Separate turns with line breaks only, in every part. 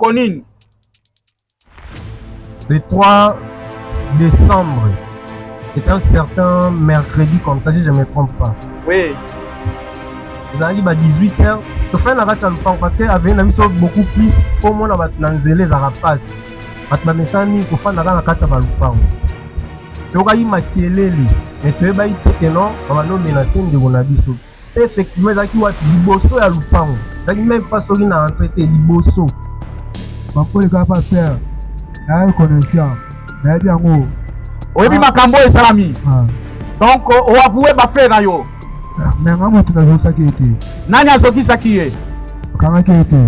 Mokonin.
Le 3 décembre, c'est un certain mercredi comme ça, si je ne me trompe pas.
Oui.
Vous avez dit 18h. Je fais la race en parce qu'il y avait un ami beaucoup plus. Au moins, on va les rapaces. Je me sens que faire la carte à Balupang. Je vais y maquiller. Mais tu vas y dire que non, on va nous menacer de Bonabiso. Effectivement, il y a qui Liboso et Lupang. Il n'y a même pas ce qui n'a traité Liboso.
Ma pour les gars pas faire. La connexion. La bien haut.
Oui, mais Makambo et Salami. Donc, on va vous faire yo.
Mais maman, tu n'as pas qui était.
Nani a zoki sakiye.
Comment qui était?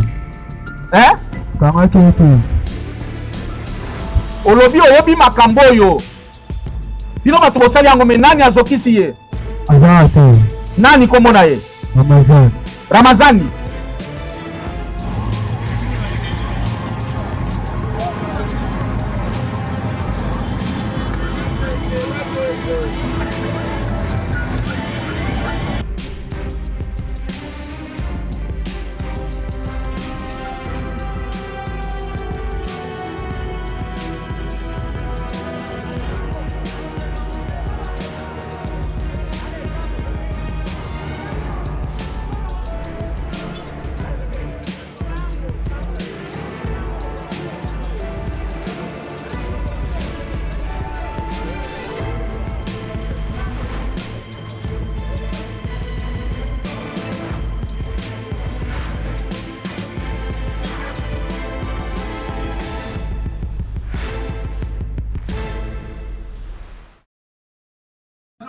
Hein?
Comment qui était?
Olobi oyobi Makambo yo. Bino bato bosali yango me nani a zoki siye.
Azate.
Nani komona ye?
Ramazan.
Ramazani.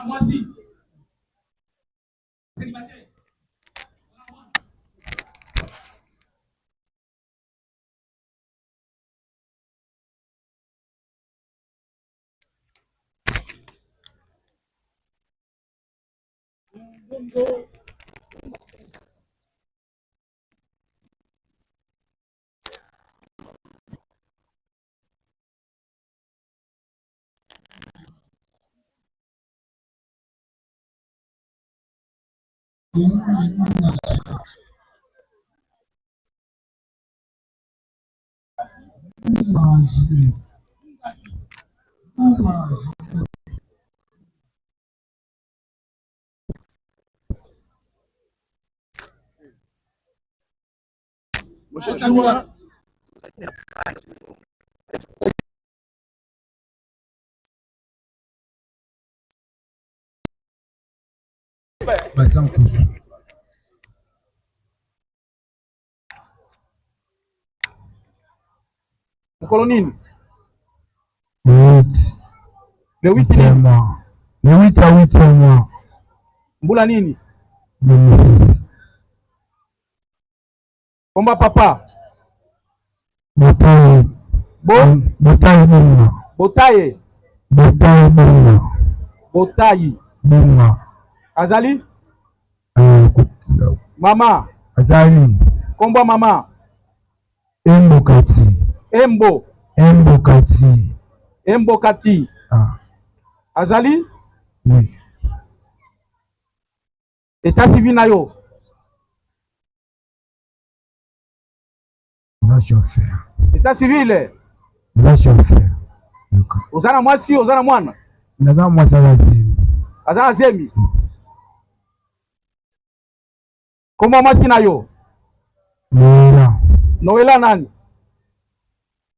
Moi aussi. Célibataire. Colonine. Le 8
mois. Le 8 à 8 mois.
Mbula nini?
2006.
Komba papa.
Botaye. Botaye Bunga.
Botaye.
Botaye Bunga.
Botayi.
Bunga.
Azali? Mama.
Azali.
Komba mama.
Embo Kati.
Embo.
Embo Kati.
Embo Kati. Azali?
Oui.
État civil na yo?
La chauffeur.
État civil?
La chauffeur.
Ozana mwasi, ozana mwana?
Naza mwasi la zemi.
Azana zemi? Komba mwasi na yo?
Lola.
Noela nani?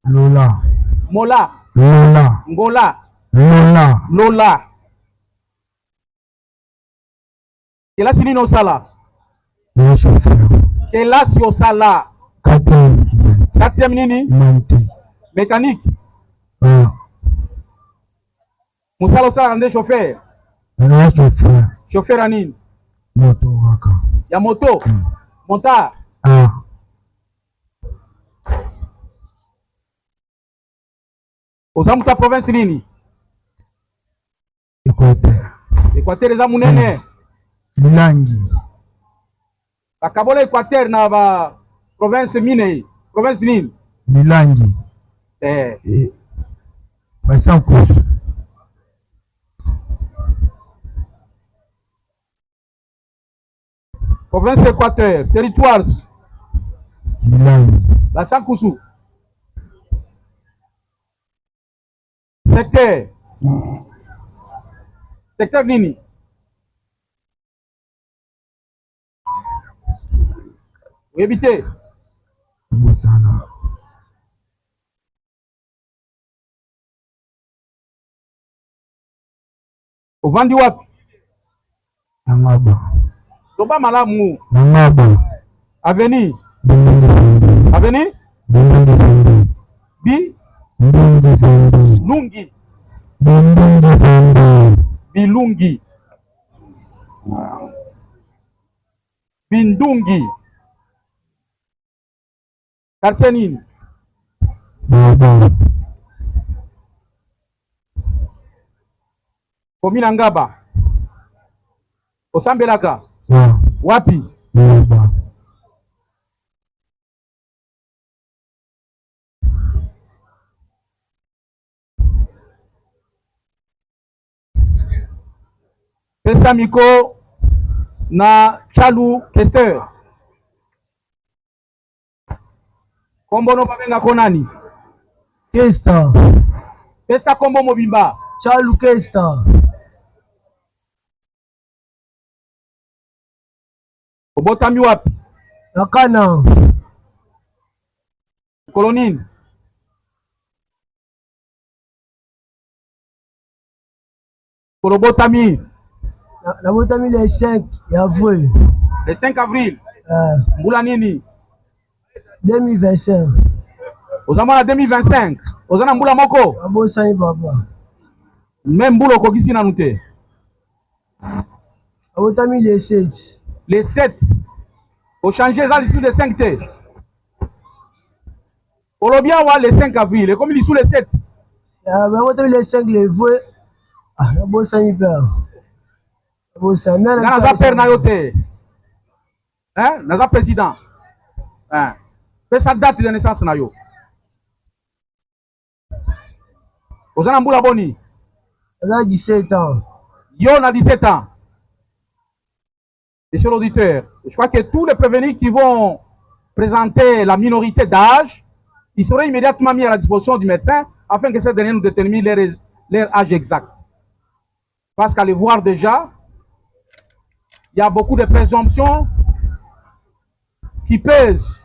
Lola.
Mola.
Lola.
Ngola.
Lola.
Lola. Kelasi nini osala?
La chauffeur.
Kelasi osala? Quatrième nini? Mécanique. Musala osala nde chauffeur?
La chauffeur.
Chauffeur a nini?
Moto waka.
Ya moto? Monta? Oza muta province nini?
Équateur.
Équateur eza munene.
Milangi.
Bakabola Équateur na ba province mine. Province nini?
Milangi. Basankoso.
Province Équateur. Territoire.
Milangi.
La Sankusu. Secteur. Secteur nini? Évitez.
Bosana.
Ovandi wapi?
Nangaba.
Toba malamu.
Nangaba.
Avenue.
Bindungi.
Avenue?
Bindungi.
Bi?
Bindungi.
Lungi.
Bindungi.
Bilungi. Bindungi. Quartier nini?
Baba.
Komina Ngaba. Osambelaka.
Ya.
Wapi?
Baba.
Pesa miko na Chalu Kester. Kombo no babenga konani?
Kesta.
Pesa kombo mobimba.
Chalu Kesta.
Obotami wapi?
Nakana.
Kolonine. Kolobotami.
Nabotami le 5 ya vwe.
Le 5 avril. Mbula nini?
2025.
Ozamana 2025. Ozana mbula moko.
Abosani papa.
Même mbula okokisi nanu te.
Abotami le 7.
Le 7. Au changer ça sous le 5 te. Olobia wa le 5 avril. Et comme il est sous le 7.
Abotami le 5 le vwe. Ah, abosani père. Abosani.
Naza père na yo te. Hein? Naza président. Hein? Fais sa date de naissance na yo. Ozana mbula boni.
J'ai 17 ans.
Yo a 17 ans. Et chers auditeurs, je crois que tous les prévenus qui vont présenter la minorité d'âge, ils seront immédiatement mis à la disposition du médecin afin que ce dernier nous détermine leur âge exact. Parce qu'à les voir déjà, il y a beaucoup de présomptions qui pèsent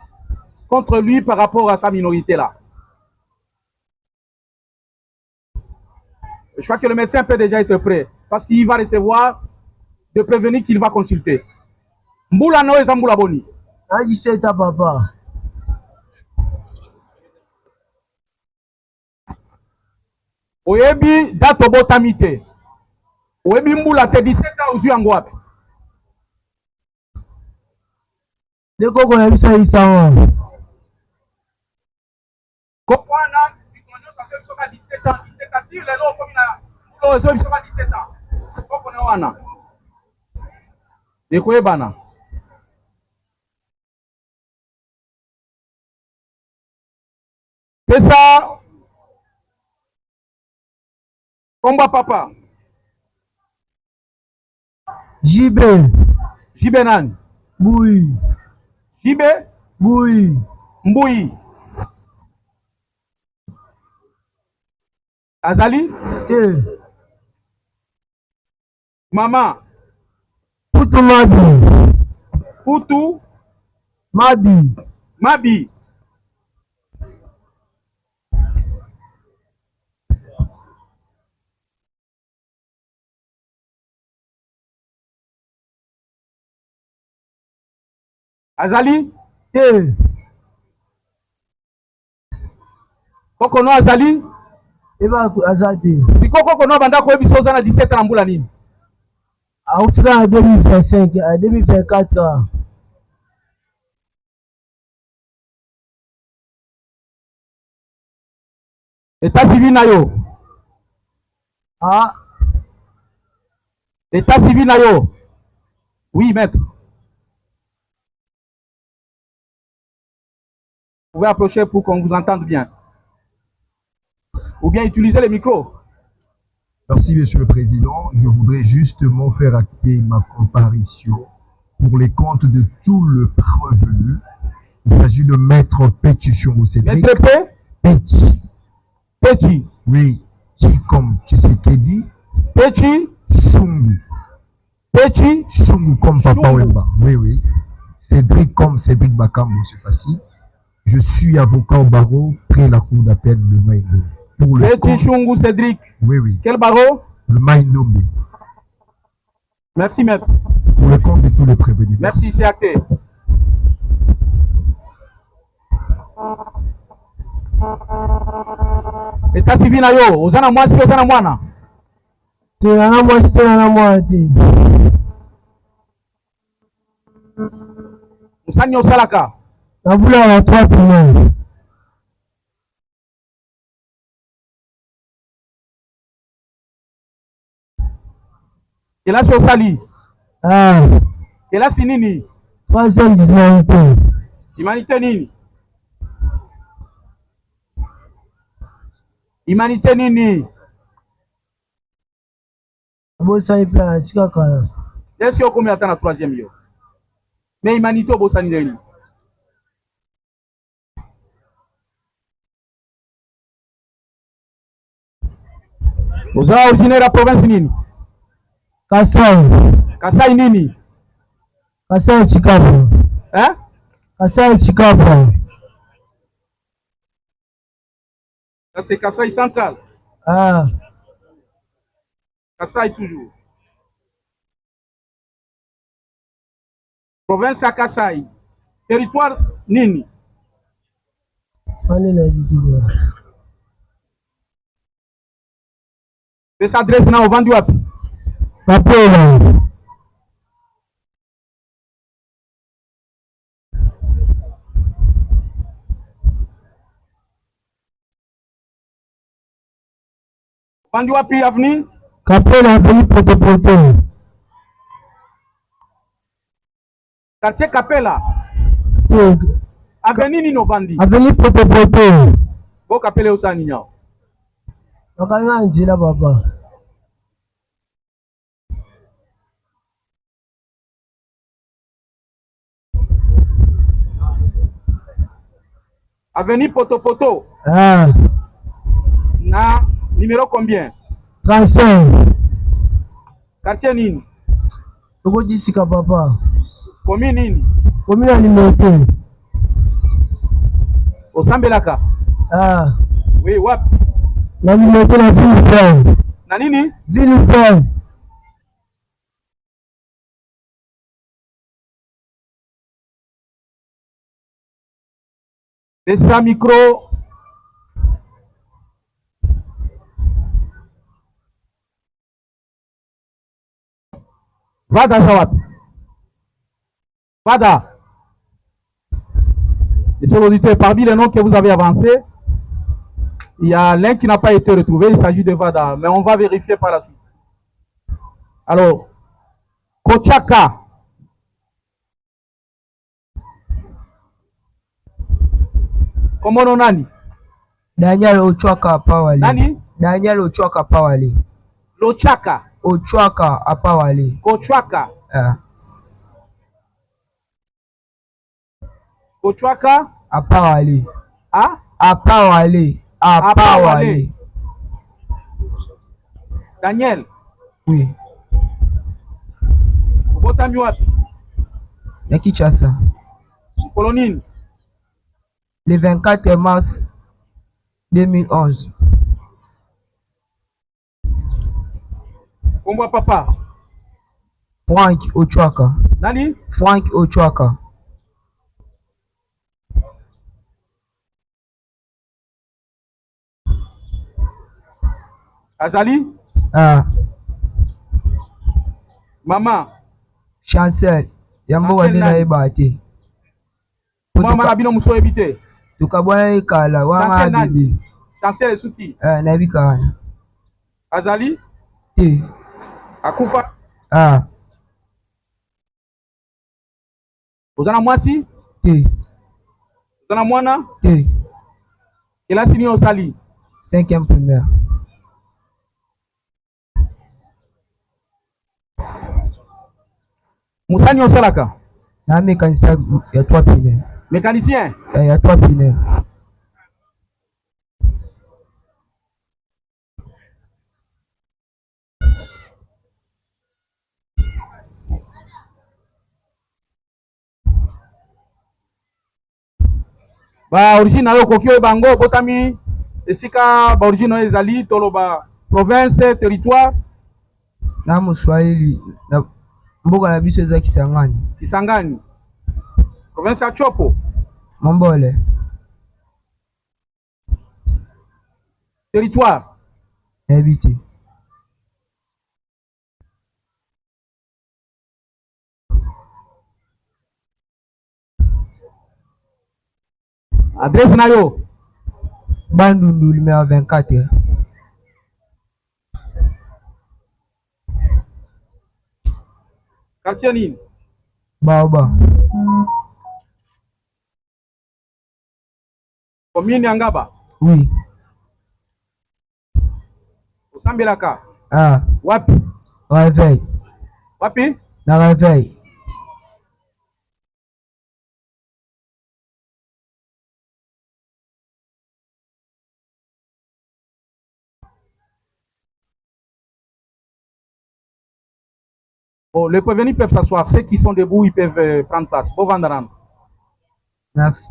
contre lui par rapport à sa minorité-là. Je crois que le médecin peut déjà être prêt parce qu'il va recevoir de prévenir qu'il va consulter. Mbula no eza mbula boni.
J'ai 17 ans papa.
Oyebi date obotami te. Oyebi mbula te 17 ans ozwi yango wapi?
Dekoko na biso isa.
Kopwana bikonyo sa ke biso ka 17 ans, 17 ans tire lelo komi na mbula ozo biso ka 17 ans. Kopona wana. Ekoyebana. Pesa komba papa.
Jibe.
Jibe nani?
Bui.
Jibe?
Bui.
Mbui. Azali? Mama.
Putu Mabi.
Putu
Mabi.
Mabi. Azali? Koko no azali?
Eba azadi.
Si koko no banda ko biso za na 17 ans mbula nini?
Aufika en 2025, en 2024.
État civil na yo.
Ah.
État civil na yo. Oui, maître. Vous pouvez approcher pour qu'on vous entende bien. Ou bien utiliser le micro.
Merci, Monsieur le Président. Je voudrais justement faire acter ma comparution pour les comptes de tout le prévenu. Il s'agit de Maître Petit Chongo Cédric.
Maître P?
Petit.
Petit.
Oui. Petit comme Tshisekedi.
Petit
Chungu.
Petit
Chungu comme Papa
Chungu.
Wemba. Oui, oui. Cédric comme Cédric Bakambo, c'est facile. Je suis avocat au barreau près la cour d'appel de Maïndo. Pour le
Petit
compte...
Chungu Cédric.
Oui, oui.
Quel barreau?
Le Maïndombe.
Merci, maître.
Pour le compte de tous les prévenus.
Merci, c'est acté. État civil na yo, ozana mwasi ozana mwana.
Tena mwasi tena mwana te.
Musani osalaka.
Nabula na 3 pinaire.
Kelasi osali. Kelasi nini?
3e humanité.
Humanité nini? Humanité nini?
Bosani pla na tika kala.
Est-ce que okomi ata na 3e yo? Mais humanité obosani nini? Oza originaire ya province nini?
Kasai.
Kasai nini?
Kasai Chikapa.
Hein?
Kasai Chikapa.
Ça c'est Kasai central. Kasai toujours. Province à Kasai. Territoire nini? C'est sa adresse na ovandi wapi?
Kapela.
Ovandi wapi avenue?
Kapela avenue Poto.
Quartier Kapela. Avenue nini ovandi?
Avenue Poto.
Bo Kapela osani nyao.
Nakanga nzela papa.
Avenue Poto. Na numéro combien?
35.
Quartier nini?
Tokojisika papa.
Commune nini?
Commune ya Limete.
Osambelaka. Oui, wapi?
Na Limete na Ville.
Na nini?
Ville.
Laisse micro. Vada Jawad. Vada. Monsieur l'auditeur, parmi les noms que vous avez avancés, il y a l'un qui n'a pas été retrouvé, il s'agit de Vada, mais on va vérifier par la suite. Alors, Kochaka. Comment on nani?
Daniel Ochwaka Apawale.
Nani?
Daniel Ochwaka Apawale.
Lochaka.
Ochwaka Apawale.
Kochwaka. Kochwaka
Apawale.
Ah?
Apawale.
Daniel.
Oui.
Botami wapi?
Ya Kinshasa.
Colonine.
Le 24 mars 2011.
Kombo papa.
Frank Ochwaka.
Nani?
Frank Ochwaka.
Azali?
Maman. Chancel. Yambo wadena ebate.
Mama na bino muso ebite.
Tukabwana ikala wanga bibi.
Chancel esuki.
Na bika.
Azali? Akufa? Ozana mwasi? Ozana mwana? Kelasi ni osali?
5e primaire.
Musani osalaka?
Na mécanicien ya 3 pinaires.
Mécanicien?
Il y a 3 pinaires.
ba origine na yo koki bango botami esika ba origine ezali tolo ba province territoire
na Moswahili na mboka na biso eza Kisangani.
Kisangani province ya Chopo
Mombole
territoire
habité.
adresse na yo
Bandundu numéro 24.
quartier nini?
Baoba.
Commune ya Ngaba.
Oui.
Osambelaka.
Ah.
Wapi?
Réveil.
Wapi?
Na réveil.
Bon, les prévenus peuvent s'asseoir. Ceux qui sont debout, ils peuvent prendre place. Bon, Vandaran.
Merci.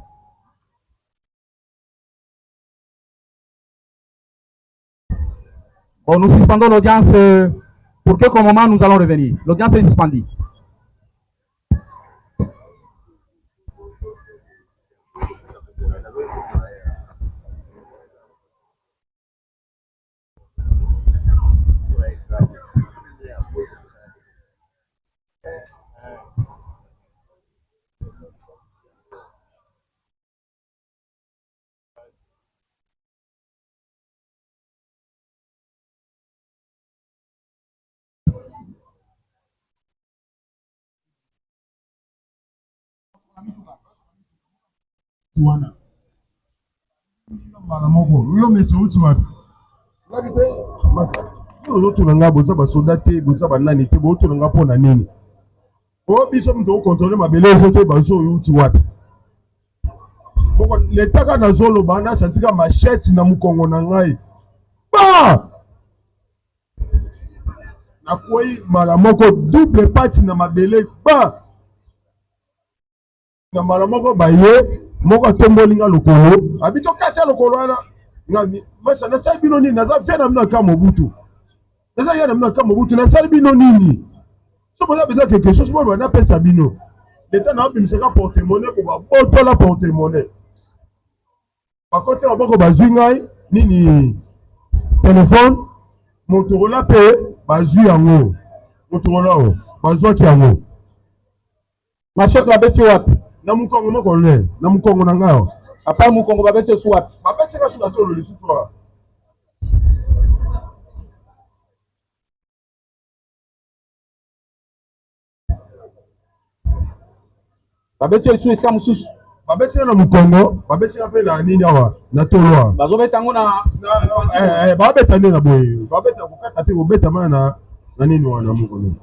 Bon, nous suspendons l'audience pour quelques moments, nous allons revenir. L'audience est suspendue.
Wana mbala moko yo mesi uti wapi ngabi te masa yo tuna nga boza ba soldat te boza ba nani te bo tuna nga pona nini o biso mto contrôler mabelezo te bazo uti wapi boko letaka na zolo bana santika machette na mukongo na ngai ba na koi mbala moko double party na mabele ba na mbala moko baye moko tombolinga lokolo abito kata lokolo wana ngami masa na sali bino nini naza fena mna kama mobutu naza yana mna kama mobutu na sali bino nini so boza beza quelque chose mo bana pesa bino leta na bimisaka porte-monnaie ko ba botola porte-monnaie bakoti maboko bazwi ngai nini téléphone Motorola pe bazwi yango Motorola bazwaki yango
Machette babeti wapi?
na mukongo moko le na mukongo na ngao
Apa mukongo babeti su wapi?
babeti ka suka tolo lisusu wa
Babeti su esika mususu.
babeti na mukongo babeti ka pe na nini awa na tolo
Bazo beta ngo na
babeta nini na boye babeta kokata te kobeta mana na nini wana mukongo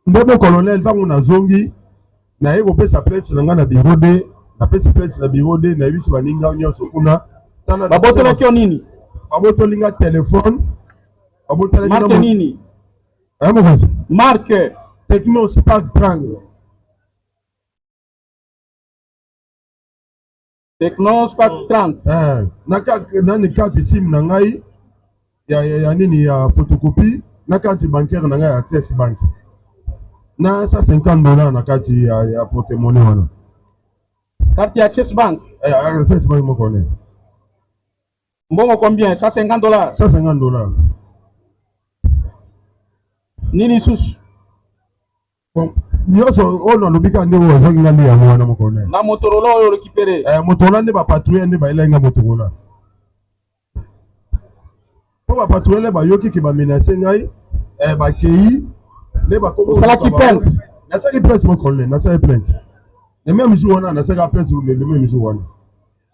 ndemo colonel ntango nazongi naye kopesa plainte na ngai na biro de napesi plainte na biro de nayebisi baninga nyonso kuna
babotolaki yo nini?
babotolinga telefone
Marque nini?
mokonzi
Marque
Techno Spark 30
Techno Spark 30
nani carte sim na ngai ya nini ya photocopie na carte bancaire na ngai ya Access Bank na $150 na kati ya porte-monnaie wana
carte ya Access Bank
Access Bank moko ne
mbongo combien? $150
$150
nini susu
nyonso oyo nalobika nde oyo azongi nga nde yango wana moko ne
na Motorola oyo récupéré
Motorola nde bapatrouille nde baelenga Motorola po bapatrouille bayoki bamenase ngai bakei nde
osalaki plainte
nasalaki plainte moko ne nasalaki plainte le même jour wana nasalaki plainte le même jour wana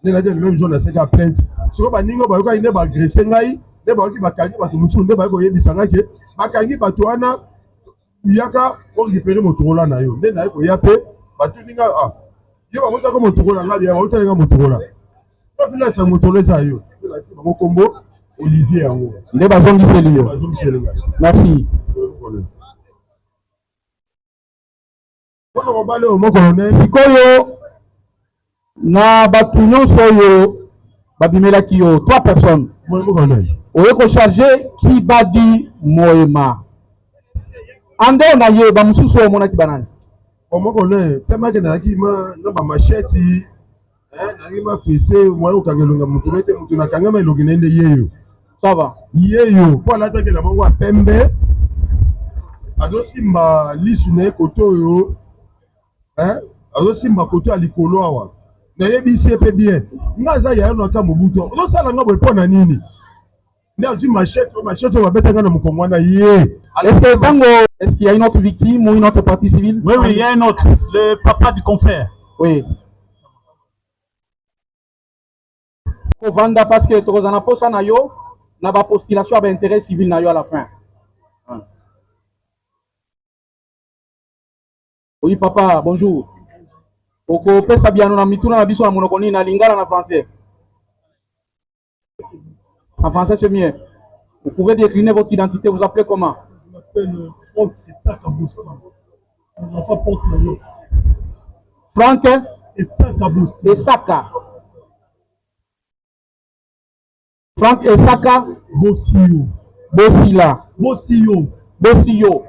nde nadia le même jour nasalaki plainte soko baningo bayokaki nde baagrese ngai nde bayoki bakangi bato mosusu nde bayoki koyebisa ngai ke bakangi bato wana yaka orécupéré Motorola na yo nde naye koya mpe batuni nga yo babotaka Motorola nga bia babotalinga Motorola bafinasa Motorola eza yo nde nakisi bango kombo Olivier yango.
Nde bazongiseli yo.
Bazongiseli ngai.
Merci.
Mpona mobali oyo mo colonel.
Sikoyo na bato nyonso oyo babimelaki yo 3 personnes.
Mo colonel.
Oye ko charger Kibadi Moema. Ande na ye ba mususu omonaki banani.
Mo colonel, temake na ki ma na ba machete. Nagi ma fise moi okangelonga mutu bete mutu na kangama elongi nende yeyo.
Ça va.
Yeyo po alata ke na bango a pembe. Azo simba lisune koto yo. Azo simba koto alikolo awa. Na yebisi pe bien. Nga za ya no aka mobuto. Ozo sala nga boy pona nini? Nda zi machete va beta nga na mukongwana ye.
Est-ce qu'il y a une autre victime ou une autre partie civile?
Oui, il y a une autre. Le papa du confrère.
Oui. Vanda parce que tu as posa na yo na ba postulation à intérêt civil na yo à la fin. Oui papa, bonjour. Oko pesa bien na mituna na biso na monokoni na lingala na français. En français c'est mieux. Vous pouvez décliner votre identité, vous appelez comment?
Je m'appelle Franck Essaka Bossi. Mon enfant porte mon nom.
Franck
Essaka Bossi.
Essaka. Franck Essaka
Bossio.
Bossila.
Bossio.
Bossio.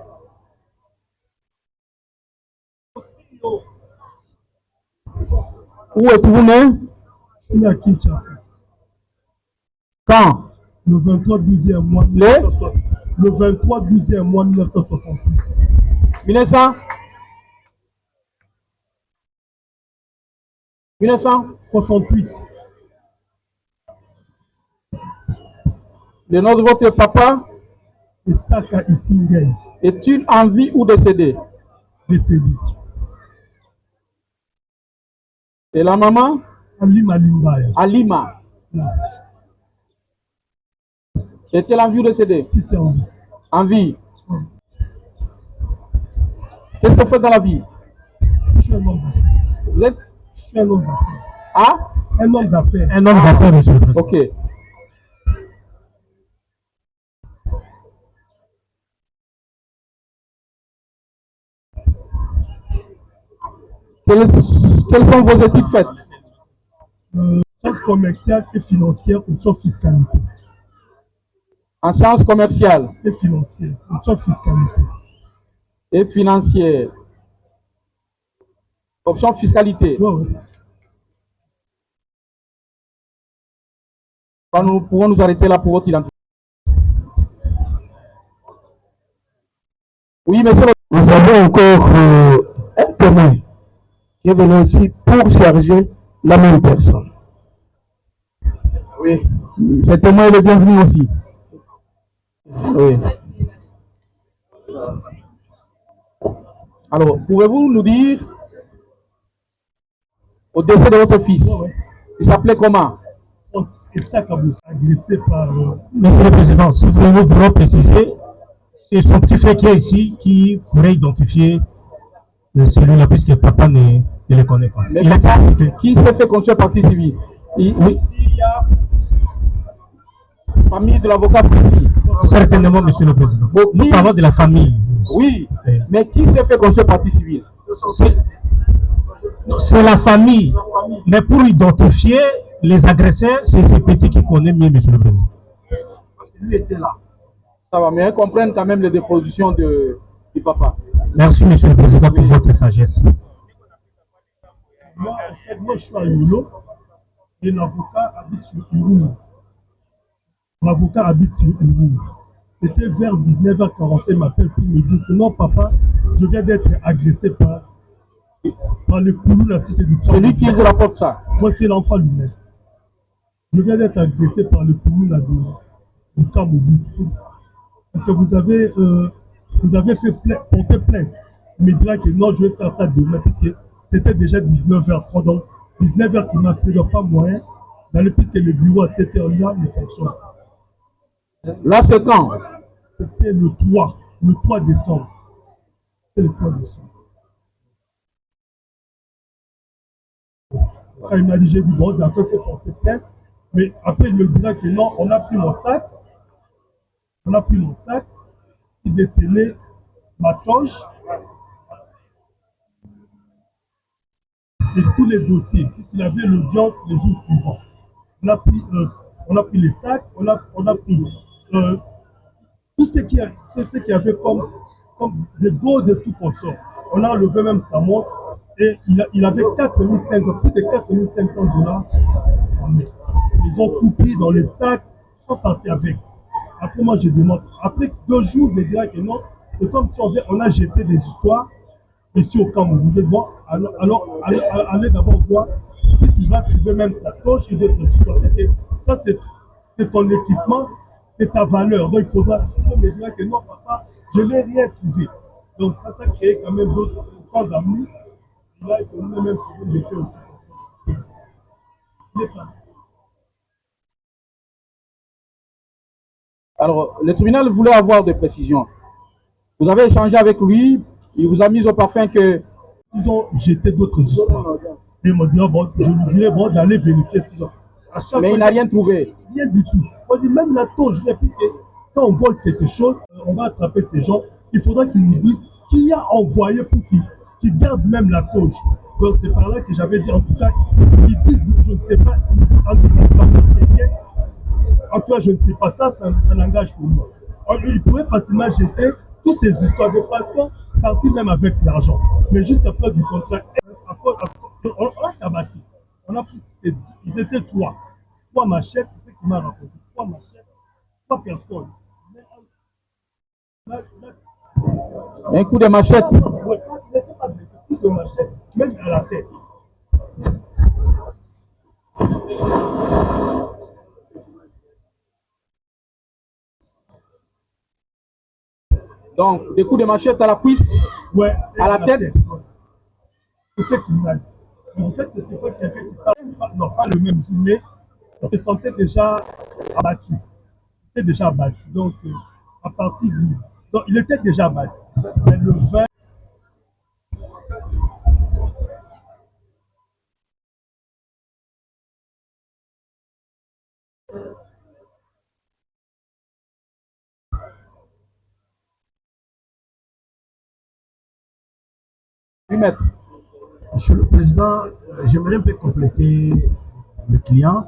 Où êtes-vous né?
Je suis né à Kinshasa.
Quand?
Le 23/12e mois 1960. Le 23/12e mois 1968.
1900?
1968.
Le nom de votre papa?
Essaka Isingei.
Est-il en vie ou décédé?
Décédé.
Et la maman?
Alima Limbaya.
Alima. Est-elle en vie ou décédée?
Si c'est en vie.
En vie. Qu'est-ce que vous faites dans la vie?
Je suis un homme d'affaires.
Vous êtes?
Je suis un homme d'affaires.
Ah?
Un homme d'affaires.
Un homme d'affaires, monsieur le président.
Ok. Quelles sont vos études faites?
Sciences commerciales et financières, option fiscalité.
En sciences commerciales
Et financières, option fiscalité.
et financières. Option fiscalité.
Ouais.
Quand nous pouvons nous arrêter là pour votre identité. Oui, monsieur.
Nous avons encore un témoin qui est venu ici pour charger la même personne.
Oui. Ce témoin est le bienvenu aussi. Oui. Alors, pouvez-vous nous dire au décès de votre fils, il s'appelait comment?
Essaka Bossi, agressé par...
Monsieur le président, si vous voulez préciser, c'est son petit frère qui est ici qui pourrait identifier celui-là, puisque papa ne le connaît pas.
Mais papa, qui s'est fait construire partie civile? Oui. Il y a famille de l'avocat ici.
Certainement, monsieur le président.
Bon,
Nous parlons de la famille.
Oui, mais qui s'est fait construire partie civile?
C'est la famille. Mais pour identifier les agresseurs, c'est ce petit qui connaît mieux, monsieur le président.
Parce que lui était là. Ça va, mais ils comprennent quand même les dépositions du papa.
Merci, monsieur le président, pour votre sagesse.
Moi, en fait, moi, je suis à Yolo et l'avocat habite sur Iroum. L'avocat habite sur Iroum. C'était vers 19h40, il m'appelle pour me dire que non, papa, je viens d'être agressé par le Koulou, là, si c'est du temps.
C'est lui qui vous rapporte ça?
Moi, c'est l'enfant lui-même. Je viens d'être agressé par le Koulou, là, du Kamoubou. Parce que vous avez fait porter plainte. Il me dira que non, je vais faire ça demain, puisque c'était déjà 19h30. Donc, 19h qui m'a pris, donc pas moyen d'aller, puisque le bureau à cette heure-là ne fonctionne.
Là, c'est quand?
C'était le 3 décembre. C'était le 3 décembre. Quand il m'a dit, j'ai dit, bon, d'accord, il faut porter plainte. Mais après, il me dira que non, on a pris mon sac. On a pris mon sac qui détenait ma toge et tous les dossiers, puisqu'il avait l'audience les jours suivants. On a pris les sacs, on a pris tout ce qui avait comme des dos de tout consort. On a enlevé même sa montre et il avait 4500, plus de 4500 $. Ils ont tout pris dans les sacs, ils sont partis avec. Après, moi, je demande, après 2 jours, de dire que non, c'est comme si on a jeté des histoires ici au Cameroun. Bon, alors allez d'abord voir si tu vas trouver même ta toche et d'autres histoires. Parce que ça, c'est ton équipement, c'est ta valeur. Donc, il faudra me dire que non, papa, je n'ai rien trouvé. Donc, ça t'a créé quand même d'autres temps d'amour. Là, il faut même trouver des choses.
Alors, le tribunal voulait avoir des précisions. Vous avez échangé avec lui, il vous a mis au parfum que...
Ils ont jeté d'autres histoires. Et ils m'ont dit, bon, je lui dirais bon, d'aller vérifier si
mais il n'a rien trouvé.
Rien du tout. On dit même la toge, puisque quand on vole quelque chose, on va attraper ces gens, il faudra qu'ils nous disent qui a envoyé pour qu'ils gardent même la toge. Donc c'est par là que j'avais dit, en tout cas, ils disent, je ne sais pas, en tout cas, je ne sais pas, ça n'engage pour moi. Ils pourraient facilement jeter toutes ces histoires de passeport, partir même avec l'argent. Mais juste après du contrat, on a tabassé. On a pris, ils étaient 3. 3 machettes, c'est ce qu'il m'a raconté. 3 machettes, 3 personnes.
Un coup de machette.
Oui, il n'était pas blessé, coup de machette, même à la tête.
Donc, des coups de machette à la cuisse,
ouais,
à la tête.
C'est ce qu'il m'a dit. En fait, c'est pas quelqu'un qui parle, non, pas le même jour, mais il se sentait déjà abattu. Il était déjà abattu. Donc, à partir du... Donc, il était déjà abattu. Mais le 20...
Oui, maître.
Monsieur le Président, j'aimerais un peu compléter le client.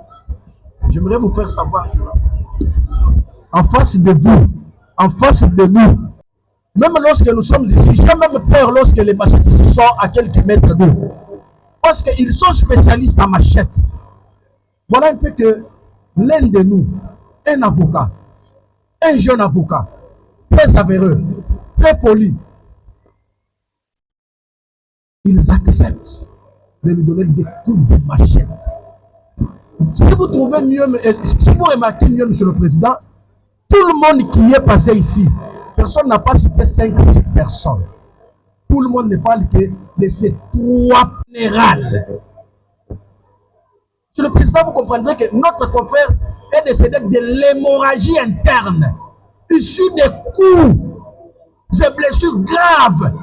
J'aimerais vous faire savoir que en face de vous, en face de nous, même lorsque nous sommes ici, j'ai même peur lorsque les machettes sont à quelques mètres d'eux. Parce qu'ils sont spécialistes en machettes. Voilà un peu que l'un de nous, un avocat, un jeune avocat, très avéreux, très poli, ils acceptent de lui donner des coups de machette. Si vous trouvez mieux, si vous remarquez mieux, Monsieur le Président, tout le monde qui est passé ici, personne n'a pas cité 5 à 6 personnes. Tout le monde ne parle que de ces 3 générales. Monsieur le Président, vous comprendrez que notre confrère est décédé de l'hémorragie interne, issue des coups, des blessures graves,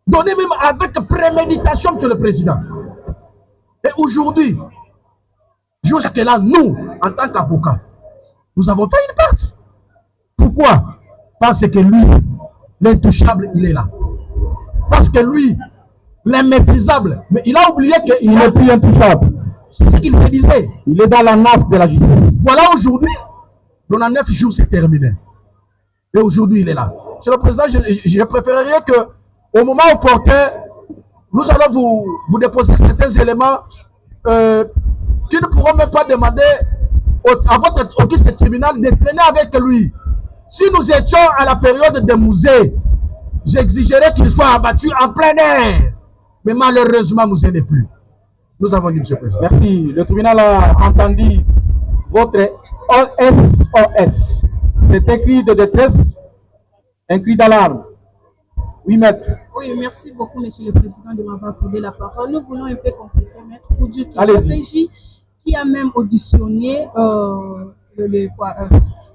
données même avec préméditation, Monsieur le Président. Et aujourd'hui, jusque-là, nous, en tant qu'avocats, nous avons fait une perte. Pourquoi? Parce que lui, l'intouchable, il est là. Parce que lui, l'immaîtrisable, mais il a oublié qu'il n'est plus intouchable. C'est ce qu'il se disait. Il est dans la nasse de la justice. Voilà aujourd'hui, dans 9 jours, c'est terminé. Et aujourd'hui, il est là. Monsieur le Président, je préférerais que, au moment opportun, nous allons vous déposer certains éléments qui ne pourront même pas demander à votre auguste tribunal de traîner avec lui. Si nous étions à la période des musées, j'exigerais qu'il soit abattu en plein air. Mais malheureusement, musée n'est plus. Nous avons dit, Monsieur le Président.
Merci. Le tribunal a entendu votre SOS. C'est un cri de détresse, un cri d'alarme. Oui, maître.
Oui, merci beaucoup, Monsieur le Président, de m'avoir accordé la parole. Nous voulons un peu compléter, maître, pour dire que l'OPJ qui a même auditionné,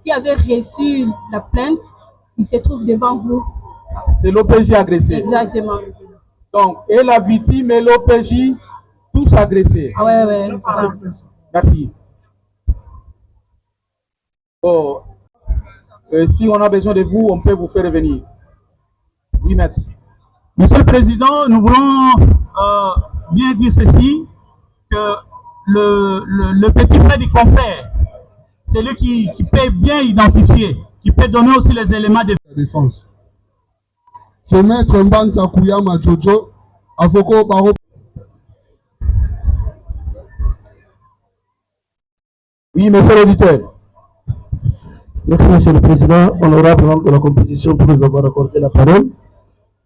qui avait reçu la plainte, il se trouve devant vous.
C'est l'OPJ agressé.
Exactement.
Donc, et la victime et l'OPJ, Tous agressés.
Ah ouais, ouais.
Merci. Bon, si on a besoin de vous, on peut vous faire venir. Oui, maître.
Monsieur le Président, nous voulons bien dire ceci, que le petit frère du confrère, c'est lui qui peut bien identifier, qui peut donner aussi les éléments de
défense. C'est maître Mbanza Kouyama Jojo, avocat au barreau.
Oui, monsieur l'auditeur.
Merci, Monsieur le Président, honorable membre de la compétition, pour nous avoir accordé la parole.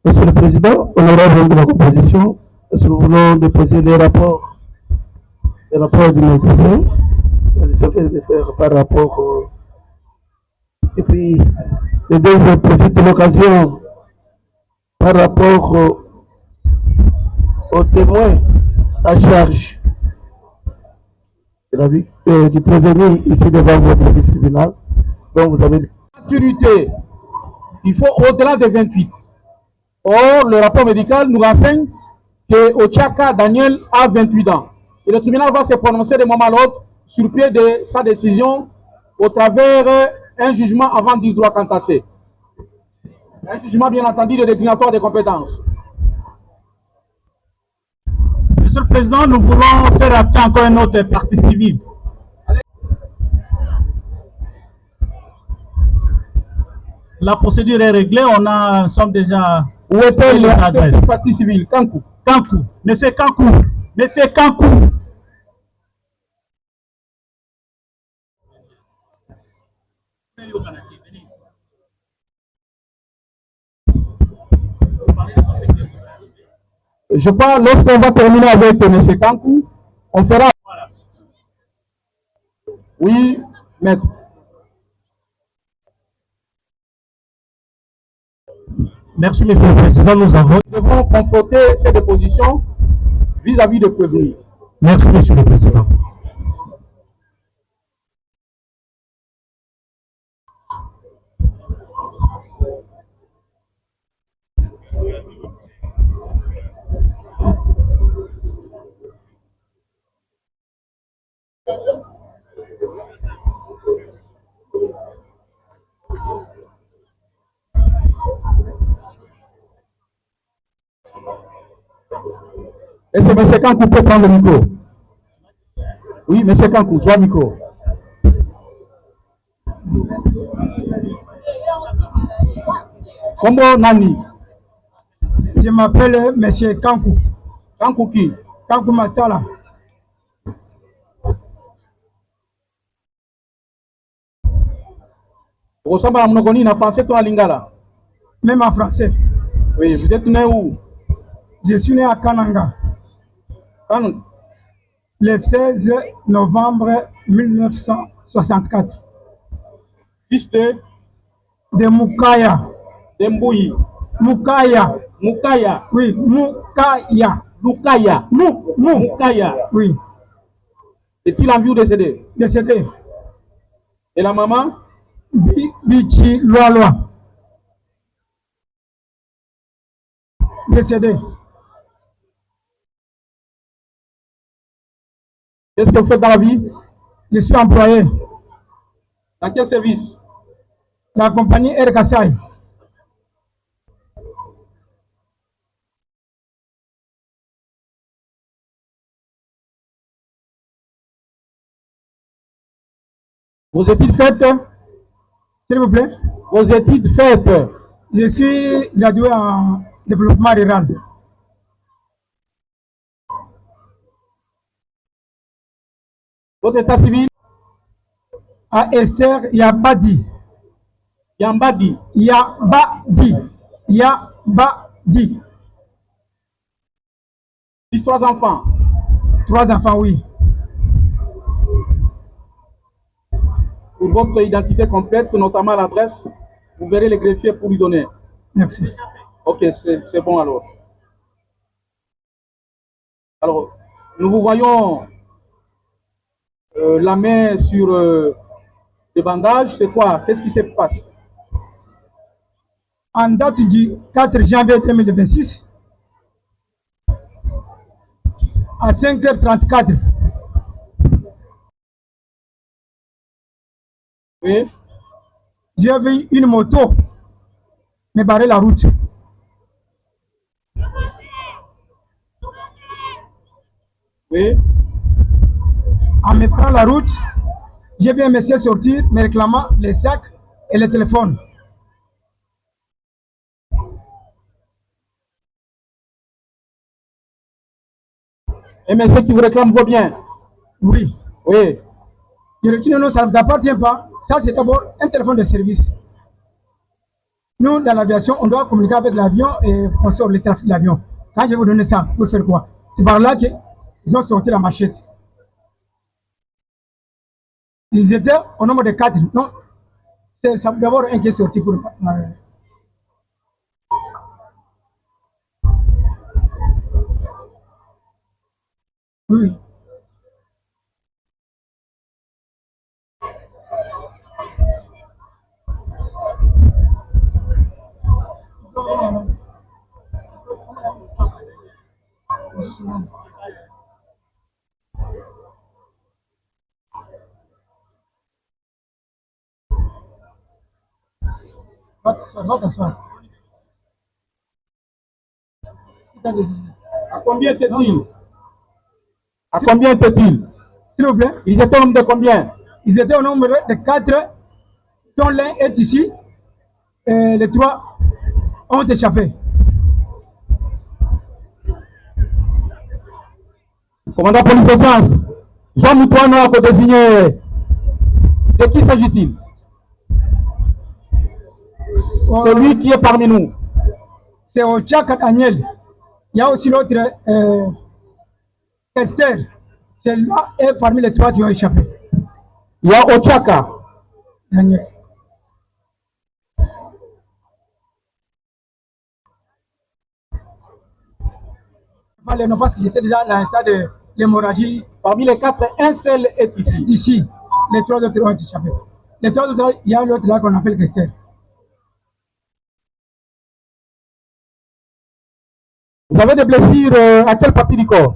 Monsieur le Président, honorable membre de la compétition, nous voulons déposer les rapports du médecin. Ça fait de faire par rapport et puis, je profite de l'occasion par rapport aux témoins à charge du prévenu ici devant votre tribunal. Donc vous avez
Maturité, il faut au-delà de 28. Or, le rapport médical nous renseigne que Ochaka Daniel a 28 ans. Et le tribunal va se prononcer de moment à l'autre sur pied de sa décision au travers un jugement avant du droit cantassé. Un jugement bien entendu de déclinatoire des compétences.
Monsieur le Président, nous voulons faire appeler encore une autre partie civile. La procédure est réglée, nous sommes déjà...
Où est-elle la partie civile? Kankou.
Kankou. Monsieur Kankou. Monsieur Kankou.
Je crois lorsqu'on va terminer avec M. Kankou, on fera... Oui, maître.
Merci, Monsieur le Président. Nous
devons conforter ces dépositions vis-à-vis de prévenus.
Merci, Monsieur le Président.
Est-ce que M. Kankou peut prendre le micro? Oui, M. Kankou, tu as le micro. Comment Nani?
Je m'appelle M. Kankou.
Kankou qui?
Kankou Matala.
Vous ressemblez à mon en français ou en lingala?
Même en français.
Oui, vous êtes né où?
Je suis né à Kananga. Le 16 novembre 1964.
Fils
de Mukaya.
De Mbouyi.
Mukaya.
Mukaya.
Oui, Mukaya.
Mukaya. Mukaya.
Oui.
Est-il en vie ou décédé?
Décédé.
Et la maman?
Bichi Loa. Décédé.
Qu'est-ce que vous faites dans la vie?
Je suis employé.
Dans quel service?
La compagnie Air Kassai.
Vos études faites?
S'il vous plaît.
Vos études faites?
Je suis gradué en développement rural.
Votre état civil?
À Esther Yabadi.
Yambadi.
Yabadi. Yabadi.
3 enfants.
3 enfants, oui.
Pour votre identité complète, notamment l'adresse, vous verrez les greffiers pour lui donner.
Merci.
Ok, c'est bon alors. Alors, nous vous voyons la main sur les bandages. C'est quoi? Qu'est-ce qui se passe?
En date du 4 janvier 2026,
à 5h34.
Oui.
J'ai vu une moto me barrer la route.
Oui.
En me barrant la route, j'ai vu un monsieur sortir me réclamant les sacs et le téléphone.
Un monsieur qui vous réclame vos biens?
Oui.
Oui.
Je lui ai dit non, ça ne vous appartient pas. Ça, c'est d'abord un téléphone de service. Nous, dans l'aviation, on doit communiquer avec l'avion et on sort le trafic de l'avion. Quand je vais vous donner ça, pour faire quoi? C'est par là qu'ils ont sorti la machette. Ils étaient au nombre de 4. Non, c'est d'abord un qui est sorti pour... Oui. Va t'asseoir.
À combien étaient-ils? À combien étaient-ils?
S'il vous plaît.
Ils étaient au nombre de combien?
Ils étaient au nombre de 4, dont l'un est ici, et les 3 ont échappé.
Commandant police d'audience, Jean Moutouano a désigné. De qui s'agit-il? C'est lui qui est parmi nous.
C'est Ochaka Daniel. Il y a aussi l'autre, Esther. Celle-là est parmi les 3 qui ont échappé.
Il y a Ochaka
Daniel. Non, parce que j'étais déjà dans l'état de l'hémorragie.
Parmi les 4, un seul est ici.
Ici, les 3 autres ont échappé. Les 3 autres, il y a l'autre là qu'on appelle Esther.
Vous avez des blessures à quelle partie du corps?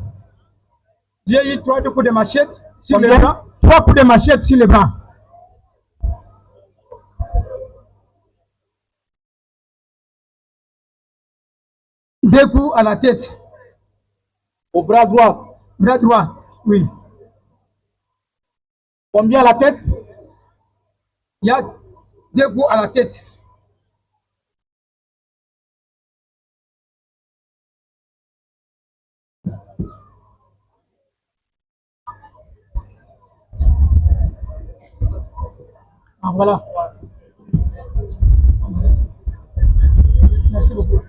J'ai eu 3 coups de machette sur les bras. 3 coups de machette sur les bras. Deux coups à la tête.
Au bras droit?
Bras droit, oui.
Combien à la tête?
Il y a 2 coups à la tête. Ah, voilà. Merci beaucoup.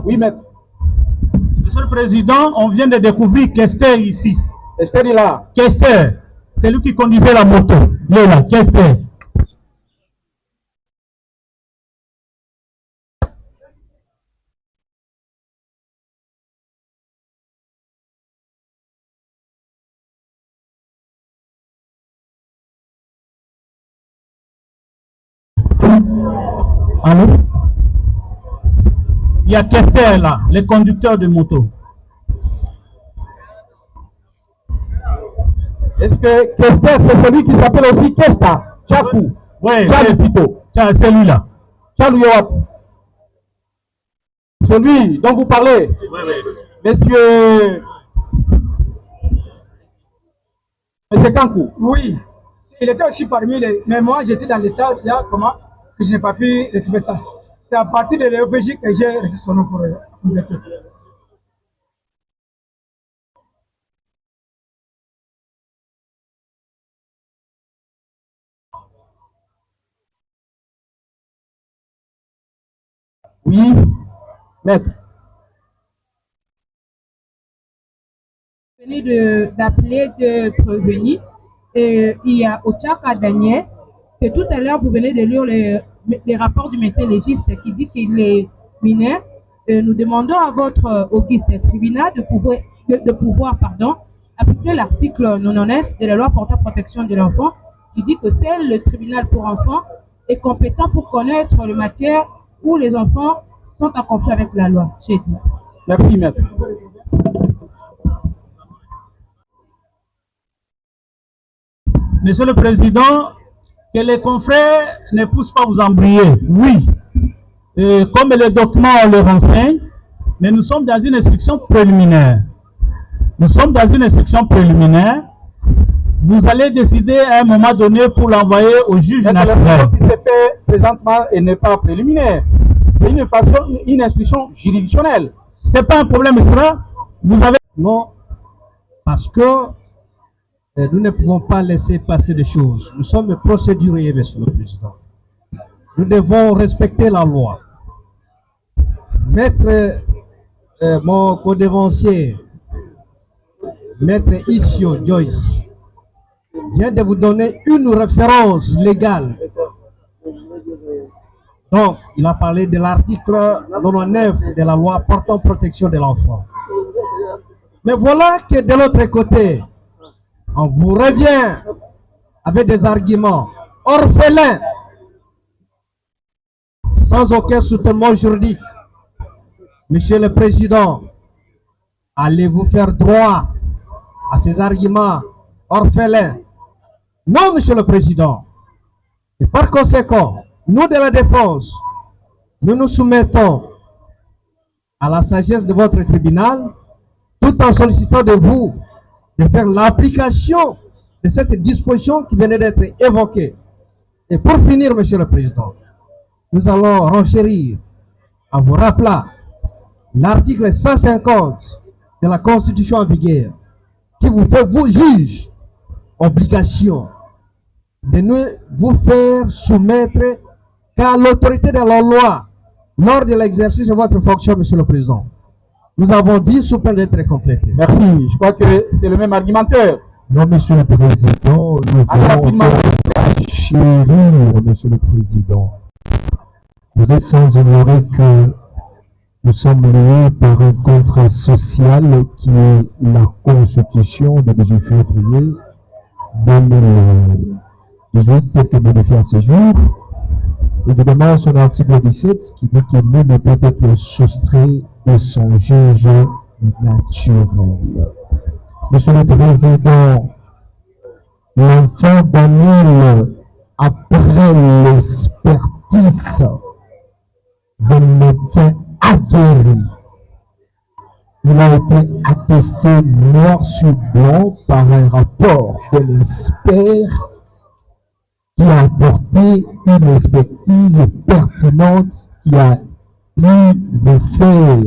Oui, maître.
Monsieur le Président, on vient de découvrir Kester ici.
Kester est là.
Kester, c'est lui qui conduisait la moto. Il est là, Kester. Allô? Il y a Kester là, le conducteur de moto.
Est-ce que Kester, c'est celui qui s'appelle aussi Kesta? Tchakou?
Oui,
plutôt.
C'est lui-là.
C'est lui dont vous parlez?
Oui, oui.
Monsieur Kankou?
Oui. Il était aussi parmi les... Mais moi, j'étais dans l'état, là, comment, que je n'ai pas pu retrouver ça. C'est à partir de l'EPJ que j'ai reçu son nom pour compléter.
Oui, maître.
Vous venez d'appeler, de prévenir. Il y a Ochaka Daniel, que tout à l'heure, vous venez de lire les rapports du médecin légiste qui dit qu'il est mineur. Nous demandons à votre auguste tribunal de pouvoir appliquer l'article 99 de la loi portant protection de l'enfant qui dit que seul le tribunal pour enfants est compétent pour connaître les matières où les enfants sont en conflit avec la loi. J'ai dit.
Merci, maître.
Monsieur le Président, que les confrères ne poussent pas vous embrouiller. Oui, comme le document le renseigne, mais nous sommes dans une instruction préliminaire. Nous sommes dans une instruction préliminaire. Vous allez décider à un moment donné pour l'envoyer au juge naturel.
Ce qui s'est fait présentement et n'est pas préliminaire. C'est une instruction juridictionnelle.
Ce n'est pas un problème, cela. Vous avez...
Non, parce que nous ne pouvons pas laisser passer des choses. Nous sommes procéduriers, Monsieur le Président. Nous devons respecter la loi. Maître, mon co-dévancier, Maître Issio Joyce, vient de vous donner une référence légale. Donc, il a parlé de l'article 99 de la loi portant protection de l'enfant. Mais voilà que de l'autre côté, on vous revient avec des arguments orphelins, sans aucun soutènement juridique. Monsieur le Président, allez-vous faire droit à ces arguments orphelins? Non, Monsieur le Président. Et par conséquent, nous de la défense, nous nous soumettons à la sagesse de votre tribunal, tout en sollicitant de vous de faire l'application de cette disposition qui venait d'être évoquée. Et pour finir, Monsieur le Président, nous allons renchérir en vous rappelant l'article 150 de la Constitution en vigueur, qui vous fait, vous juge, obligation de ne vous faire soumettre qu'à l'autorité de la loi lors de l'exercice de votre fonction, Monsieur le Président. Nous avons dit sous peine d'être complété.
Merci. Je crois que c'est le même argumentaire.
Non, Monsieur le Président, nous
rapidement.
voulons chérir, Monsieur le Président. Vous êtes sans ignorer que nous sommes liés par un contrat social qui est la Constitution de 18 février 2018 tel que modifié à ce jour. Évidemment, son article 17 qui dit que nul ne peut être soustrait de son juge naturel. Monsieur le Président, l'enfant Daniel, après l'expertise d'un médecin aguerri, il a été attesté noir sur blanc par un rapport de l'expert qui a apporté une expertise pertinente qui a pu vous faire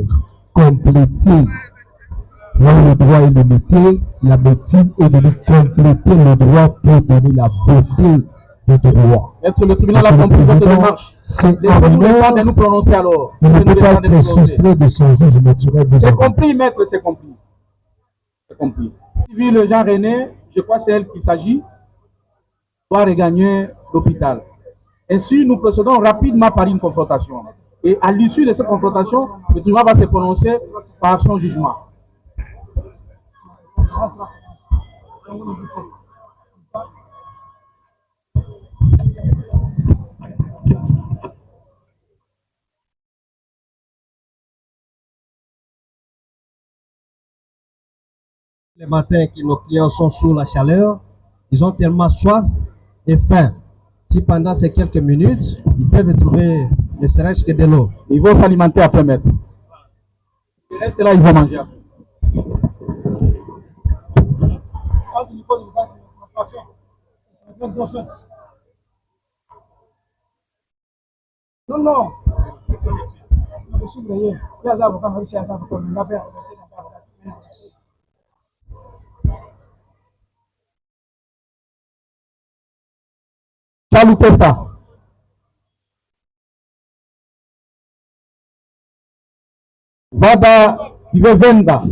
compléter. Là où le droit est limité, la médecine est venue compléter le droit pour donner la beauté du droit.
Être le tribunal a compris votre démarche. Laissez-nous le temps de nous prononcer alors.
Il ne peut pas être soustrait de son juge naturel.
C'est compris, maître, c'est compris. C'est compris. Civil Jean René, je crois que c'est elle qu'il s'agit, doit regagner l'hôpital. Ainsi, nous procédons rapidement par une confrontation. Et à l'issue de cette confrontation, le tribunal va se prononcer par son jugement.
Les matins que nos clients sont sous la chaleur, ils ont tellement soif et faim. Si pendant ces quelques minutes, ils peuvent trouver ne serait-ce que de l'eau.
Ils vont s'alimenter après, maître. Le reste là, ils vont manger après.
Non.
Charles Testa. Vada Vivenda.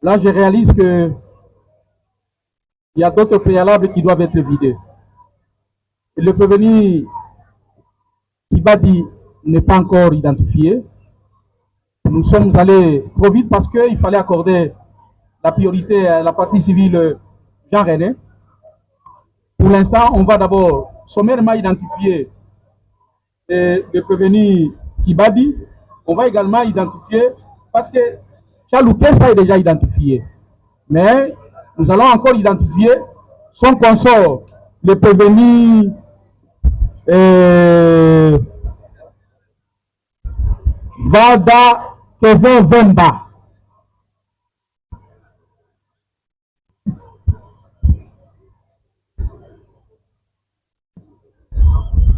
Là, je réalise que il y a d'autres préalables qui doivent être vidés. Et le prévenu qui va dire n'est pas encore identifié. Nous sommes allés trop vite parce qu'il fallait accorder la priorité à la partie civile Jean René. Pour l'instant, on va d'abord sommairement identifier de prévenir Kibadi. On va également identifier, parce que Chalouké, ça est déjà identifié. Mais nous allons encore identifier son consort, le prévenir Vada Kevin Vemba.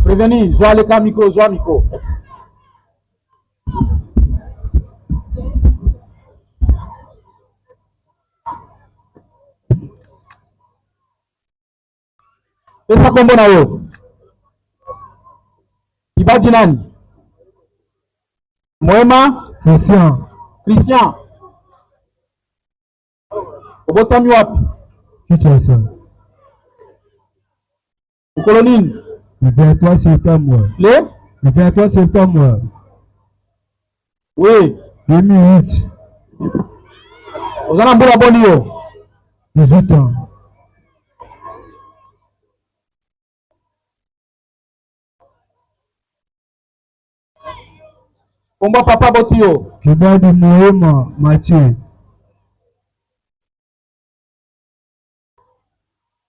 Prévenir, Joa le Kamiko, Joa Miko. Et ça combo na yo. Kibadi nani? Moema?
Christian.
Christian. Obotami wapi?
Kinshasa.
Ukolonini?
Le 23 septembre.
Le
23 septembre.
Oui.
2008.
Ozana mbula boni yo.
18 ans.
Komba papa botio.
Kibadi Moema Mathieu.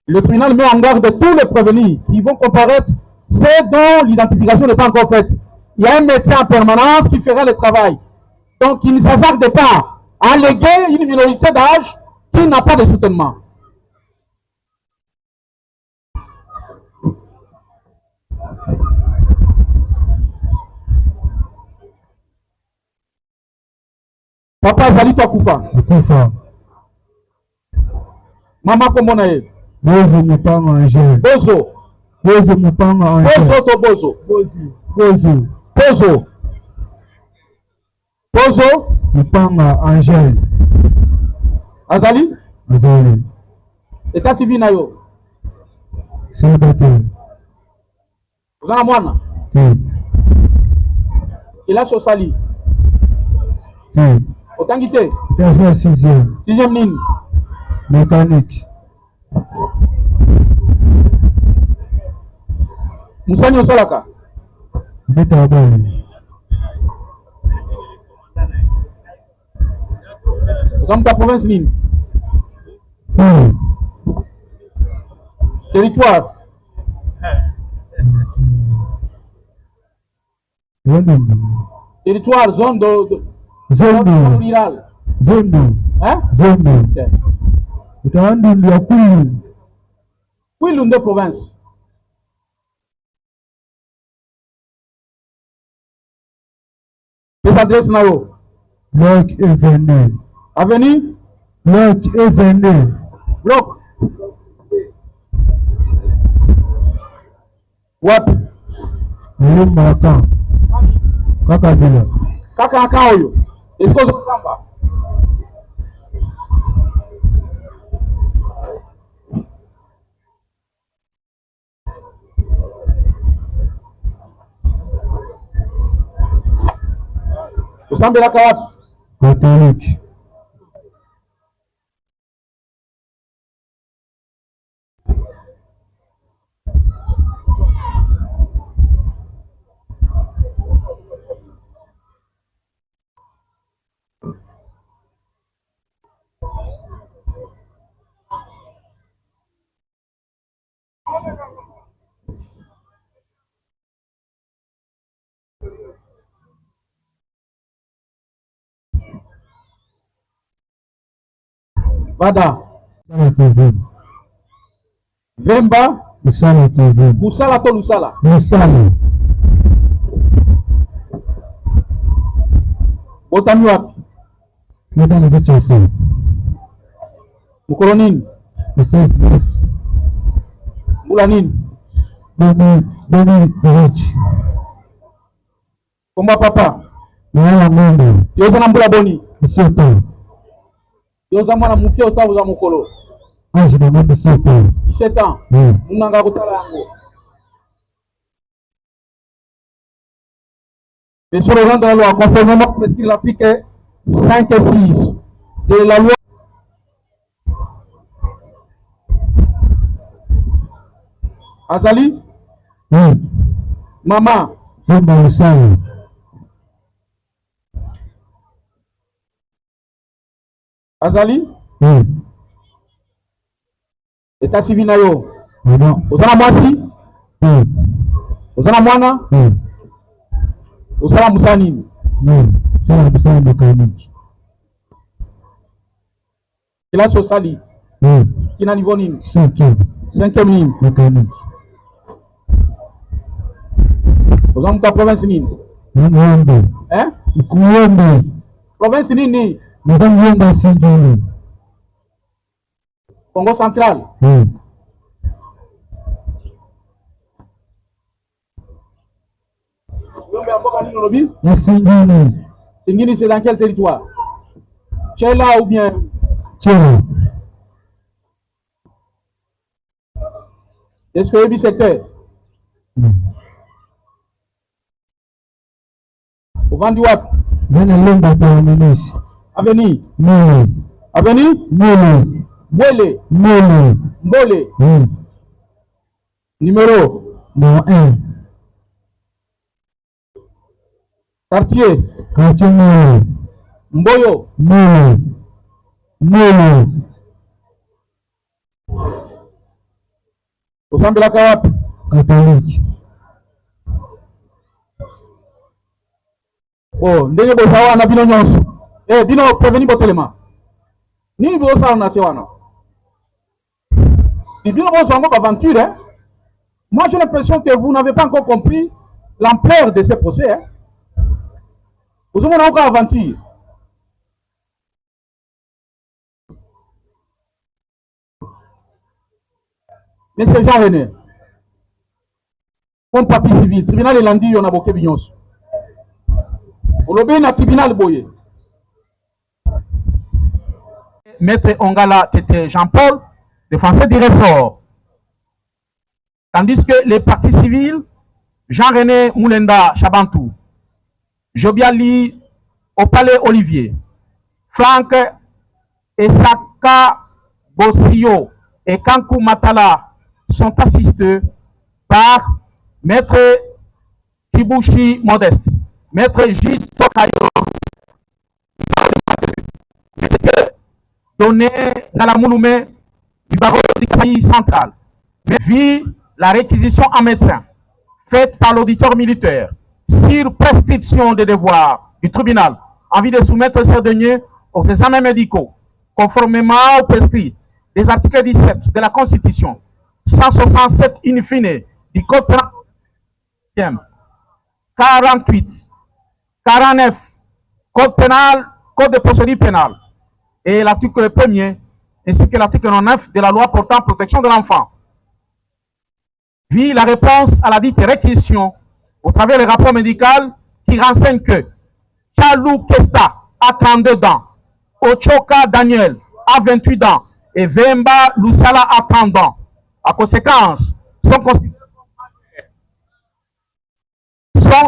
Le tribunal met en garde tous les prévenus qui vont comparaître ceux dont l'identification n'est pas encore faite. Il y a un médecin en permanence qui fera le travail. Donc il ne s'hasarde pas à léguer une minorité d'âge qui n'a pas de soutènement. Papa Zali Tokufa.
Kufa.
Maman comment est?
Bozo Mupanga Angel.
Bozo.
Bozo Mupanga Angel.
Bozo to Bozo.
Bozo.
Bozo. Bozo.
Mupanga Angel.
Azali.
Azali.
État civil na yo.
Célibataire.
Ozana mwana.
Qui?
Il a Sosali.
Qui?
Otangité.
Il a 6e.
6e nini.
Mécanique.
Musani osalaka.
Beta Bali.
Ozamuka province nini.
Oui.
Territoire. Territoire, zone
zone
rurale.
Zone.
Hein?
Zone. Utaandi ya Kwilu.
Kwilu nde province. Les adresses na yo.
Bloc Avenue.
Avenue?
Bloc Avenue.
Bloc. Wapi?
Lumaka. Kakabila.
Kaka oyo. Est-ce que vous samba? Osambelaka wapi?
Catholique.
Vada.
Vemba.
Musala TV. Musala to Lusala.
Musala.
Botami wapi?
Nenda na Kinshasa.
Mukolo nini?
16 verse.
Mbula nini?
Deni Rich.
Komba papa.
Mwana Mungu.
Yoza na mbula boni.
17 ans.
Yoza mwana muke otabu za mukolo.
Âge de 17 ans.
17 ans.
Oui.
Munanga kotala yango. Et sur le rang de la loi, conformément à prescrit l'article 5 et 6 de la loi. Azali?
Oui.
Maman,
Zomba Osai.
Azali?
Oui.
État civil na yo.
Non.
Ozana mwasi?
Oui.
Ozana mwana?
Oui.
Ozana musani?
Oui. C'est la mission mécanique.
Classe au sali?
Oui.
Qui n'a niveau nini?
5e.
5e nini?
Mécanique.
Ozana muta province nini?
Mwembe.
Hein?
Mwembe.
Province nini?
Nous avons Singini.
Congo central?
Oui. La Singini.
Singini, c'est dans quel territoire? Tchela ou bien?
Tchela.
Est-ce que le secteur? Au vendu wap?
Dans la langue de
Avenir?
Mole.
Avenir?
Mole.
Bwele?
Mole.
Mbole?
Oui.
Numéro?
Non, 1.
Quartier?
Quartier Mole.
Mboyo?
Mole. Mole.
Osambela kawap?
Catholique.
Oh, ndenge bosawa na bino nyonso. Bino prévenu botelema. Ni bosawa na sewana. Et bino bosawa ngo aventure, hein? Moi j'ai l'impression que vous n'avez pas encore compris l'ampleur de ce procès, hein? Vous avez encore aventure. Mais ces gens venaient. Comme papier civil, tribunal de Landi, on a beaucoup de bignons. On a bien un tribunal boye. Maître Ongala Tete Jean-Paul, défenseur du ressort. Tandis que les partis civils, Jean-René Moulenda Chabantou, Jobiali au Palais Olivier, Franck Esaka Bossio et Kankou Matala sont assistés par Maître Kibushi Modeste, Maître Gilles Tokayo, donné dans la Mouloumé du barreau du pays central, mais vu la réquisition en médecin faite par l'auditeur militaire sur prescription des devoirs du tribunal en vue de soumettre ces derniers aux examens médicaux, conformément au prescrit des articles 17 de la Constitution, 167 in fine du Code pénal, 48, 49, Code pénal, Code de procédure pénale, et l'article 1er, ainsi que l'article 9 de la loi portant protection de l'enfant. Vu la réponse à la dite réquisition au travers du rapport médical qui renseigne que Chalou Kesta a 32 ans, Ochoka Daniel a 28 ans et Vemba Lusala a 30 ans. À conséquence, sont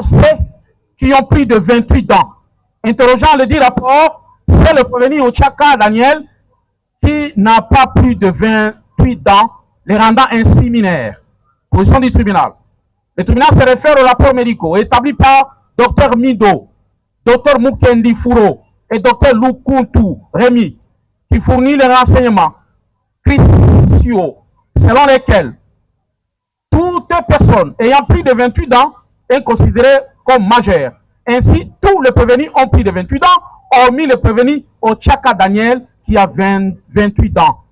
ceux qui ont plus de 28 ans. Interrogeant le dit rapport, c'est le prévenu Ochoka Daniel qui n'a pas plus de 28 ans, les rendant ainsi mineurs. Position du tribunal. Le tribunal se réfère aux rapports médicaux établis par Dr Mido, Dr Mukendi Fouro et Dr Lukuntu Rémi, qui fournit les renseignements cruciaux selon lesquels toute personne ayant plus de 28 ans est considérée comme majeure. Ainsi, tous les prévenus ont plus de 28 ans, hormis le prévenu Ochaka Daniel qui a 28 ans.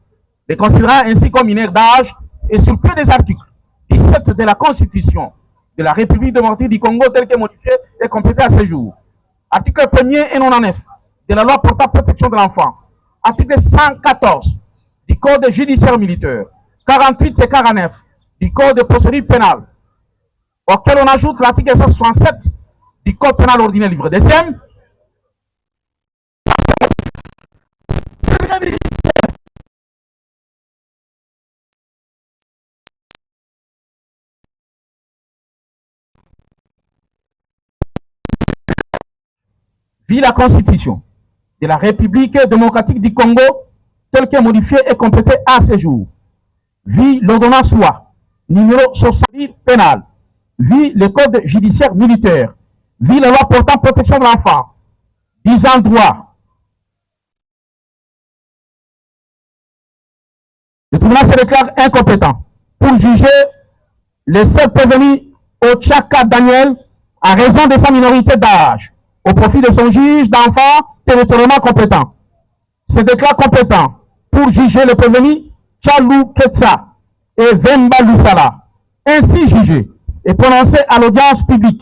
Les considérant ainsi comme mineurs d'âge et sur pied des articles 17 de la Constitution de la République démocratique du Congo tel que modifié et complété à ce jour. Article 1er et 99 de la loi portant protection de l'enfant. Article 114 du Code judiciaire militaire. 48 et 49 du Code de procédure pénale. Auquel on ajoute l'article 167 du Code pénal ordinaire livre deuxième. Vit la Constitution de la République démocratique du Congo, telle que modifiée et complétée à ce jour. Vit l'ordonnance loi numéro 70 pénal vit le code judiciaire militaire, vit la loi portant protection de l'enfant, disant droit. Le tribunal se déclare incompétent pour juger les seuls prévenus Ochaka Daniel à raison de sa minorité d'âge, au profit de son juge d'enfant territorialement compétent. Se déclare compétent pour juger le prévenu Tchalou Ketsa et Vemba Lusala, ainsi jugé et prononcé à l'audience publique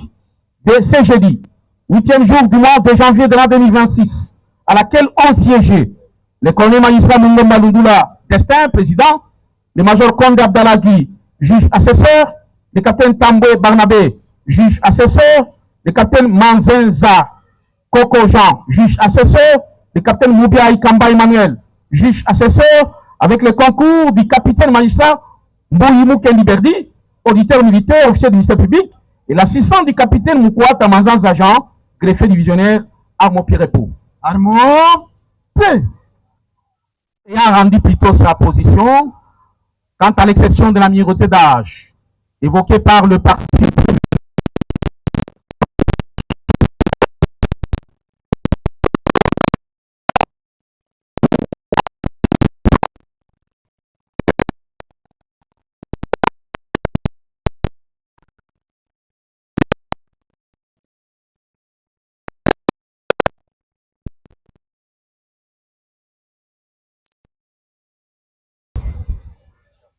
de ce jeudi, 8e jour du mois de janvier de l'an 2026, à laquelle ont siégé le colonel magistrat Mungo Maloudoula, Destin, président, le major Konde Abdalagui, juge assesseur, le capitaine Tambwe Barnabé, juge assesseur, le capitaine Manzenza Koko Jean, juge assesseur, le capitaine Moubia Ikamba Emmanuel, juge assesseur, avec le concours du capitaine magistrat Mbouyimou Kendiberdi, auditeur militaire, officier du ministère public, et l'assistant du capitaine Moukouat Tamazan Agent, greffier divisionnaire, Armo Pirepo.
Armo P.
Ayant rendu plutôt sa position, quant à l'exception de la minorité d'âge, évoquée par le parti.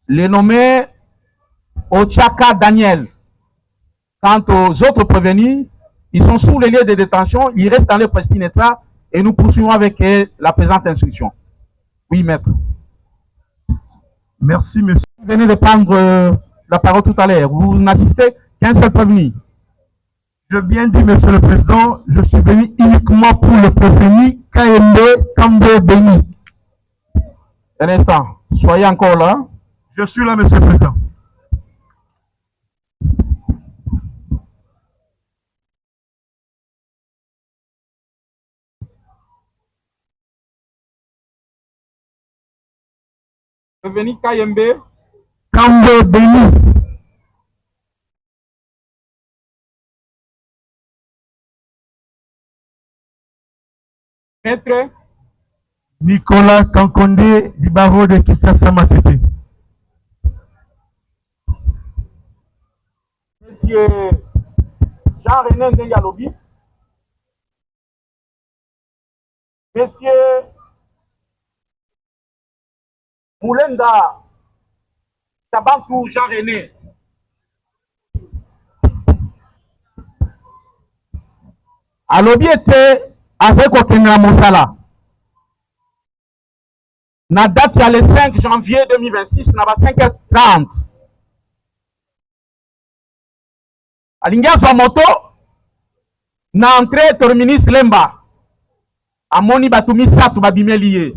Les nommés Ochaka Daniel. Quant aux autres prévenus, ils sont sous les lieux de détention, ils restent dans le prestine état et nous poursuivons avec la présente instruction. Oui, maître.
Merci, monsieur.
Vous venez de prendre la parole tout à l'heure. Vous n'assistez qu'un seul prévenu.
Je bien dit, monsieur le président, je suis venu uniquement pour le prévenu KMB Kambe Beni.
Un instant, soyez encore là.
Je suis là, monsieur le président.
Prévenu KMB
Kambe Beni.
Maître
Nicolas Kankonde du barreau de Kinshasa Matete.
Monsieur Jean-René Ndengalobi. Monsieur Moulenda Tabantou Jean-René. Alobi était avec Okena Moussala. Na date ya le 5 janvier 2026, na ba 5h30. Alingia sa moto na entrée terminus Lemba. Amoni batumi satu babimeli ye.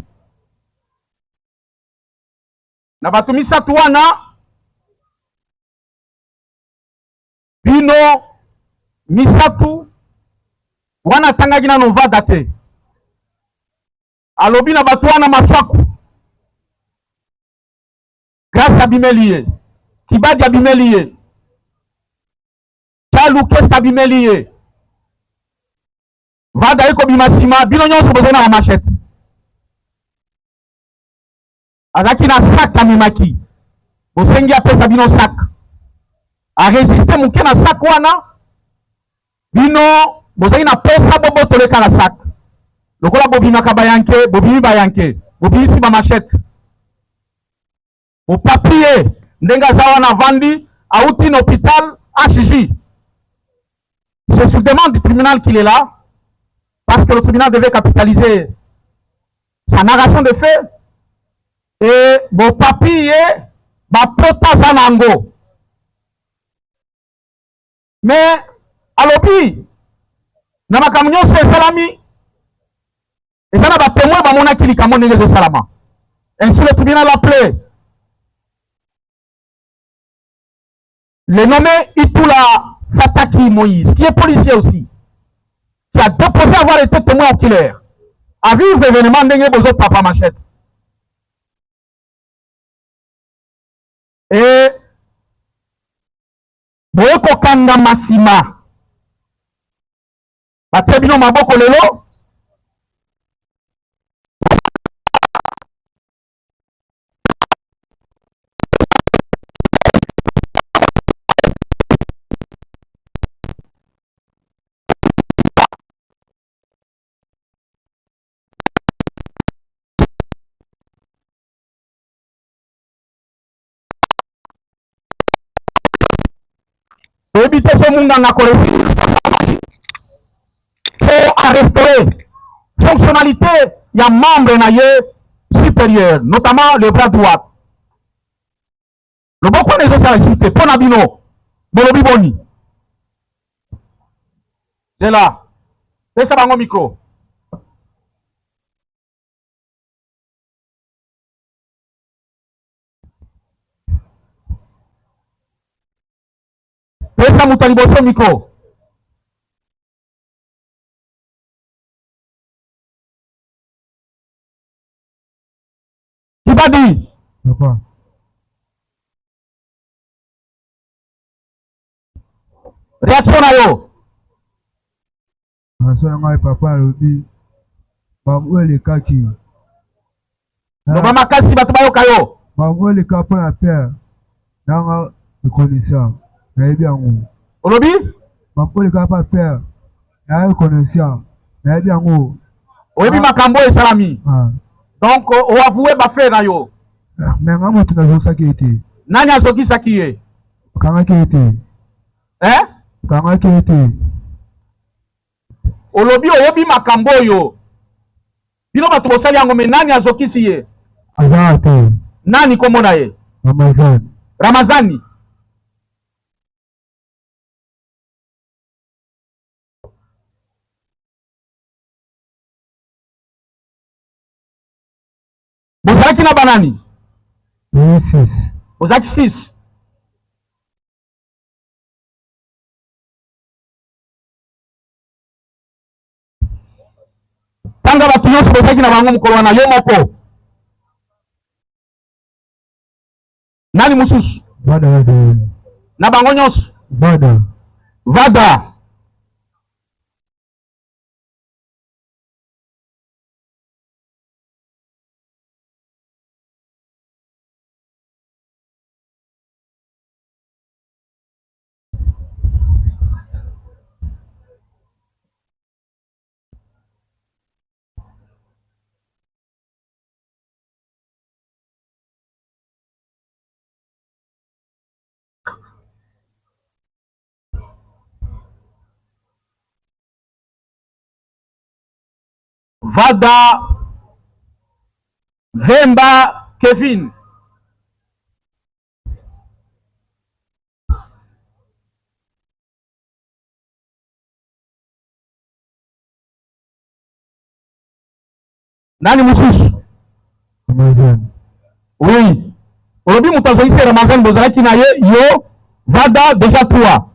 Na batumi satu wana bino misatu wana tangaki na nova date. Alobi na batu wana maswaku. Grâce abimeli ye. Kibadi abimeli ye. Chaluke sabimeli ye. Vada iko bimasima bino nyonso bozona na machette. Azaki na sac amemaki. Bosengi apesa bino sac. A résister muke na sac wana. Bino bozaki na pesa bobo toleka na sac. Lokola bobimaka bayanke, bobimi bayanke. Bobimi si ba machette. Au papier, ndenga zawa na vandi, auti na hôpital HJ. C'est sur demande du tribunal qu'il est là, parce que le tribunal devait capitaliser sa narration de fait, et bon papier, ba pota zanango. Mais, alobi, na makamunyo se salami, et ça n'a pas témoin, ba mona kili kamone de salama. Ainsi le tribunal appelé le nommé Itoula Fataki Moïse, qui est policier aussi, qui a déposé avoir été témoin oculaire, a vu l'événement d'Engé Bozo Papa Machette. Et Boyeko bakanga masima batie bino maboko lelo éviter ce monde en pour restaurer fonctionnalité, il y a membre supérieur, notamment le bras droit. Le bon point des autres existé, pour Nabino, Bolobi Boni. C'est là. Et ça va mon micro. Pesa mutaliboso micro. Qui va dire?
Papa.
Réaction à yo.
Réaction papa lobi. Bamoué kaki.
Nobama kasi batubayo kayo.
Bamoué kapa na terre. Nanga reconnaissant.
Olobi?
Bamoué kapa terre. Nanga reconnaissant.
Oyebi makambo e salami. Donc o avoué ba fait na yo.
Mais nga moto na zokaki ete.
Nani azokisaki ye?
Kangaki ete. Kangaki ete.
Olobi oyebi makambo yo. Bino bato bosali yango me nani azokisi ye?
Azate.
Nani kombo na ye?
Ramazani.
Ramazani. Bozalaki na banani?
6.
Bozalaki 6. Tanga bato nyonso bozalaki na bango mokolo wana yo moko. Nani mususu?
Vada wazeli.
Na bango nyonso?
Vada.
Vada. Vada Vemba Kevin. Nani mususu?
Ramazani.
Oui. Olobi mutazoisi Ramazani bozalaki na ye yo Vada déjà 3.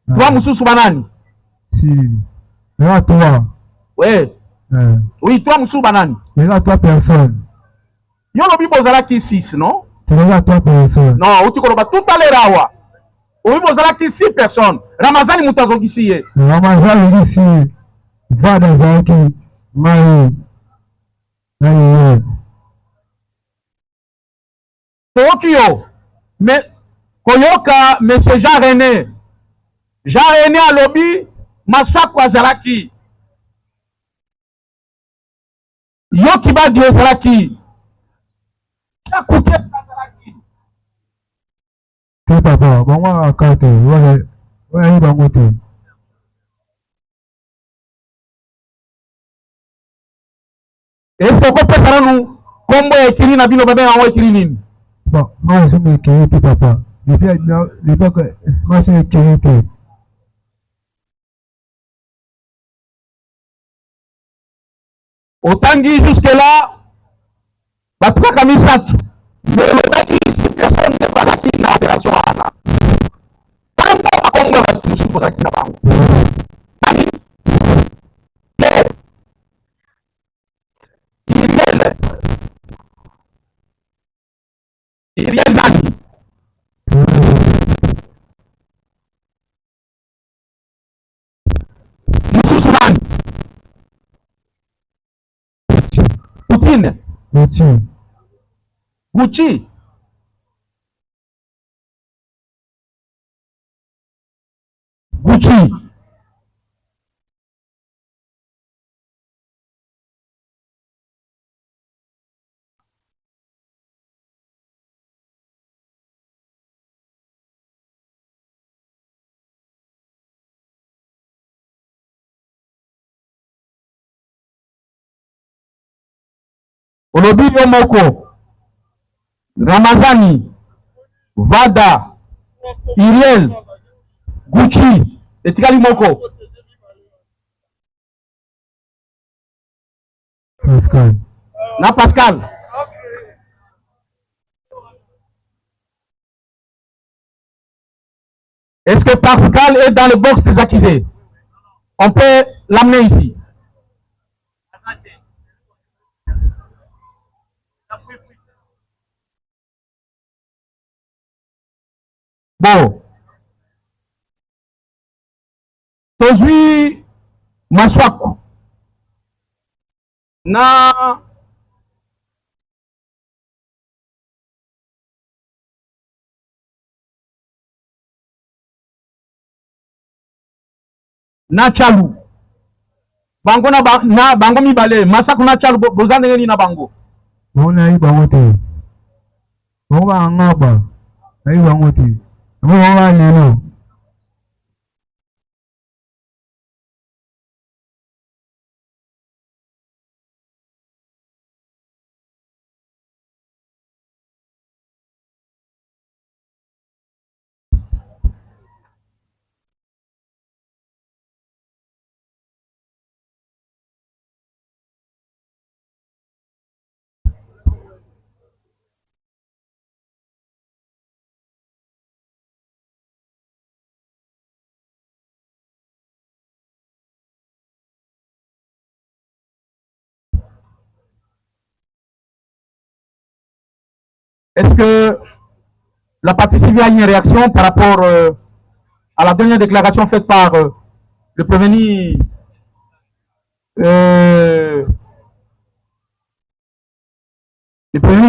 3 mususu banani?
Si. Là 3.
Ouais. Oui, 3 mususu banani?
Là 3 personnes.
Yo lobi bozalaki 6, non?
Là 3 personnes.
Non, uti koloba tout à l'heure awa. Obi bozalaki 6 personnes. Ramazani mutazokisi ye.
Ramazani ici. Vada zaki. Mai. Nani.
Tokyo. Mais koyoka monsieur Jean René. Jean René a lobi masako azalaki. Yo kibadi ozalaki. Kakuke azalaki.
Te papa, bango akate. Ouais, bango te.
Est-ce que pesa nanu kombo ekiri na bino babe yango ekiri nini?
Bon, moi je me kiri te papa. L'époque, moi je me kiri te.
Otangi jusque là, batukaka misatu. Melobaki 6 personnes de balaki na opération wana. Tango bakongo batu mususu bozalaki na bango. Nani? Iriel nani?
Gucci.
Gucci. Gucci. Olobi Yomoko, Ramazani, Vada, Iriel, Gucci, Etikali Moko.
Pascal.
Na Pascal. Est-ce que Pascal est dans le box des accusés? On peut l'amener ici. Bon. Tozui Maswaku. Na Chalu. Bango na bango mibale. Masaku na Chalu bozane ngeni na bango.
Bona yi bango te. Bango ba ngaba. Yi bango te. Bango ba lelo.
Est-ce que la partie civile a une réaction par rapport à la dernière déclaration faite par le prévenu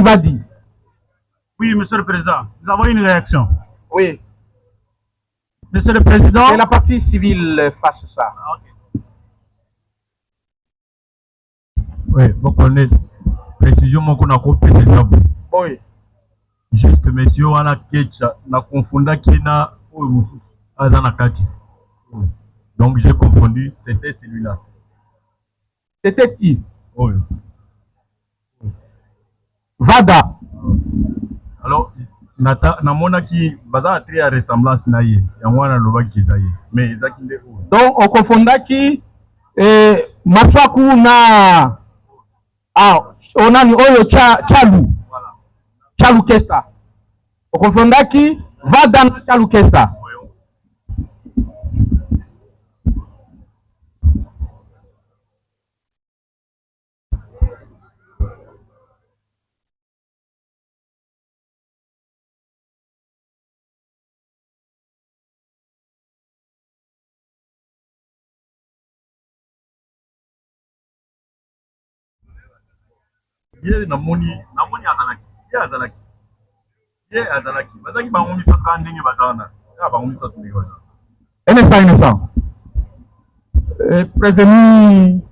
Vadi?
Oui, Monsieur le Président, nous avons une réaction.
Oui.
Monsieur le Président.
Et la partie civile fasse ça.
Okay. Oui, vous connaissez. Précision, mon qu'on a coupé, c'est ça.
Oui.
Juste, monsieur, on a confondu qui na Azanakati. Donc, j'ai confondu, c'était celui-là.
C'était qui?
Oui.
Vada.
Alors, namona qui baza très à ressemblance na ye. Yangwana loba qui zaye. Mais zakinde o.
Donc, on confonda qui Maswaku na onani oyo Chalu.
Voilà.
Chalu Kesta. On confonda qui Vada na Chalu Kesta.
Ye namoni azalaki. Ye azalaki. Ye azalaki. Bazaki bango misaka ndenge bazana. Ya bango misaka ndenge bazana.
Innocent. Prévenu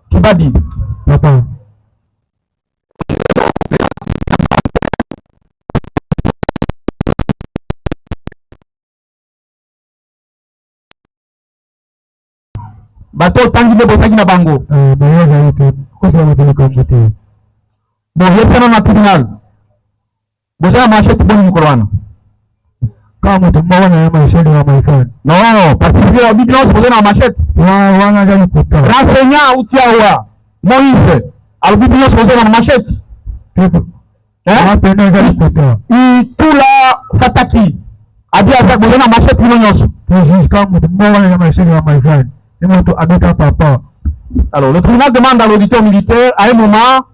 Kibadi.
Papa.
Bateau tangi de bosaki na bango.
Bayo zaite. Kosa moteli kombote.
Bon, yepsana na tribunal. Bosana machete boni mkolwana.
Kama mtu mmoja na machete wa maisani.
Non, parce que Biblion se posait dans la machette.
Wana jali kuta.
Renseignant Outiawa, Moïse, alors Biblion se posait dans la machette.
Hein?
Et tout là, Fataki, a dit à Zach, posé dans la machette pour nous.
Kama mtu mmoja na machete wa maisani. Ni mtu abeta papa.
Alors, le tribunal demande à l'auditeur militaire, à un moment,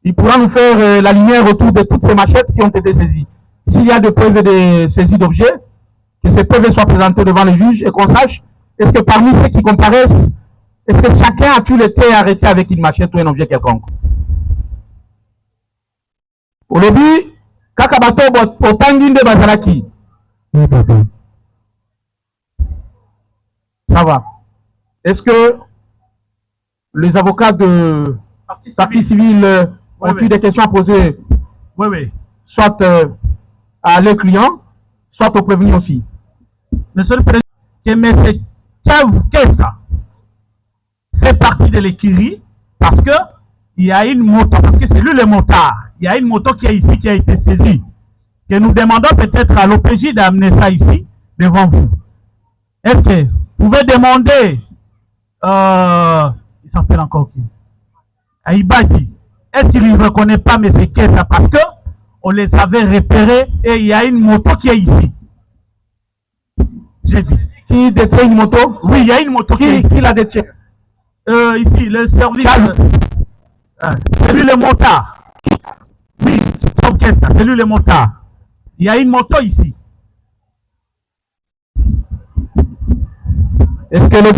il pourra nous faire la lumière autour de toutes ces machettes qui ont été saisies. S'il y a des preuves de saisie d'objets, que ces preuves soient présentées devant le juge et qu'on sache, est-ce que parmi ceux qui comparaissent, Est-ce que chacun a-t-il été arrêté avec une machette ou un objet quelconque? Au début, Kakabato Botangi de Bazalaki.
Oui, papa.
Ça va. Est-ce que les avocats de partie civile ont eu des questions à poser?
Oui, oui.
Soit à leurs clients, soit aux prévenus aussi.
Monsieur le Président, que M. Tchavukesa fait partie de l'écurie parce que il y a une moto, parce que c'est lui le motard. Il y a une moto qui est ici, qui a été saisie. Que nous demandons peut-être à l'OPJ d'amener ça ici, devant vous. Est-ce que vous pouvez demander, il s'appelle encore qui? Aïbati. Est-ce qu'il ne reconnaît pas M. Kessa parce que on les avait repérés et il y a une moto qui est ici. J'ai dit.
Qui détient une moto?
Oui, il y a une moto qui est ici.
Qui la détient?
Ici, le service. C'est lui le motard. Oui, c'est lui le motard. Il y a une moto ici.
Est-ce que le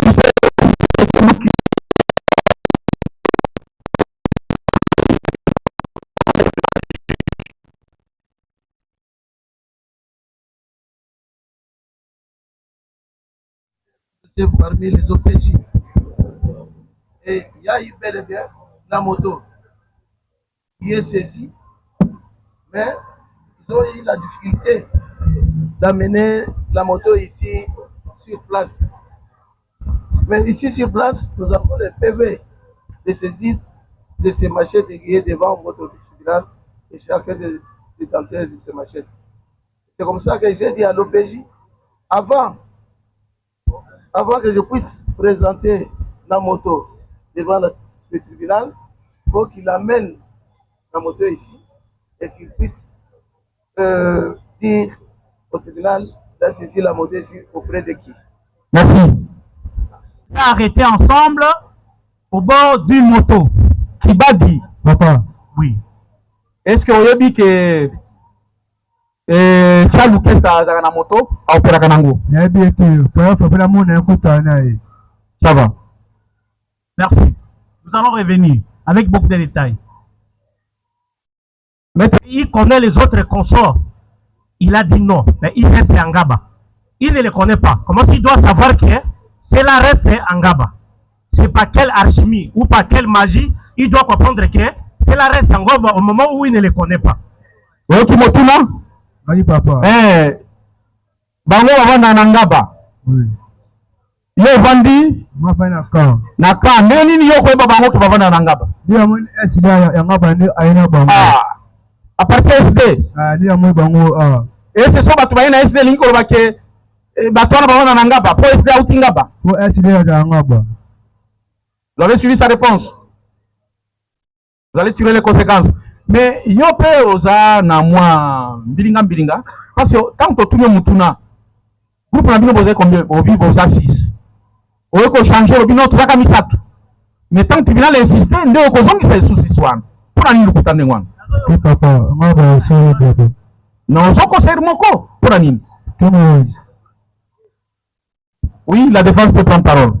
parmi les OPJ. Et il y a eu bel et bien la moto qui est saisie, mais ils ont eu la difficulté d'amener la moto ici sur place. Mais ici sur place, nous avons le PV de saisie de ces machettes aiguillées devant votre office tribunal et chacun des détenteurs de ces machettes. C'est comme ça que j'ai dit à l'OPJ, avant que je puisse présenter la moto devant le tribunal, il faut qu'il amène la moto ici et qu'il puisse dire au tribunal de saisir la moto ici auprès de qui.
Merci.
On a arrêté ensemble au bord d'une moto.
Kibadi.
Papa.
Oui.
Est-ce que vous avez dit que Tchalouké ça a na moto a opéra kanango? Ça va.
Merci. Nous allons revenir avec beaucoup de détails. Mais il connaît les autres consorts. Il a dit non, mais il reste en Ngaba. Il ne les connaît pas. Comment il doit savoir que cela reste en Ngaba? C'est pas quelle alchimie ou pas quelle magie, il doit comprendre que cela reste en Ngaba au moment où il ne les connaît pas.
Oui, Kimotuna?
Oui, papa.
Bango bavanda na Ngaba.
Oui.
Yo vandi?
Mwa na ka.
Na ka. Nini yo kweba bango ki bavanda na Ngaba?
Dia mun SD ya Ngaba ni aina bango.
À partir SD.
Dia mun bango
Et c'est ça batu baina SD linko ba ke batu na bavanda na Ngaba. Pour SD ou Ngaba?
Pour SD ya Ngaba.
Vous avez suivi sa réponse. Vous allez tirer les conséquences. Mais yo pe oza na moi mbilinga parce que tant que tout le mutuna groupe na bino boza combien obi boza 6. Oyo ko changer obi no tuzaka misatu. Mais tant que tribunal insiste nde ko zongi se souci swan. Pour nini lukutane ngwana?
Oui papa, ngaba sori papa.
Non, zo conseil moko pour nini? Oui, la défense peut prendre parole.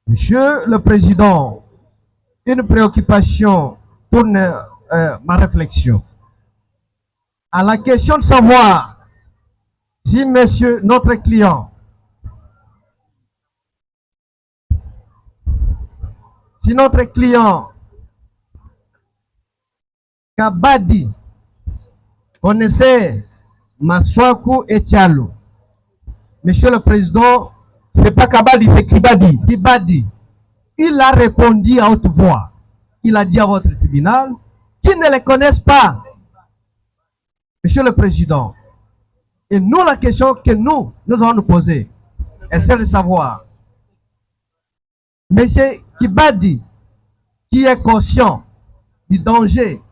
Monsieur le Président, une préoccupation tourne ma réflexion à la question de savoir si monsieur, notre client, Kabadi connaissait Maswaku et Tchalo. Monsieur le Président,
c'est pas Kabadi, c'est Kibadi.
Kibadi. Il a répondu à haute voix. Il a dit à votre tribunal qu'ils ne les connaissent pas. Monsieur le Président, et nous, la question que nous allons nous poser est celle de savoir, monsieur Kibadi, qui est conscient du danger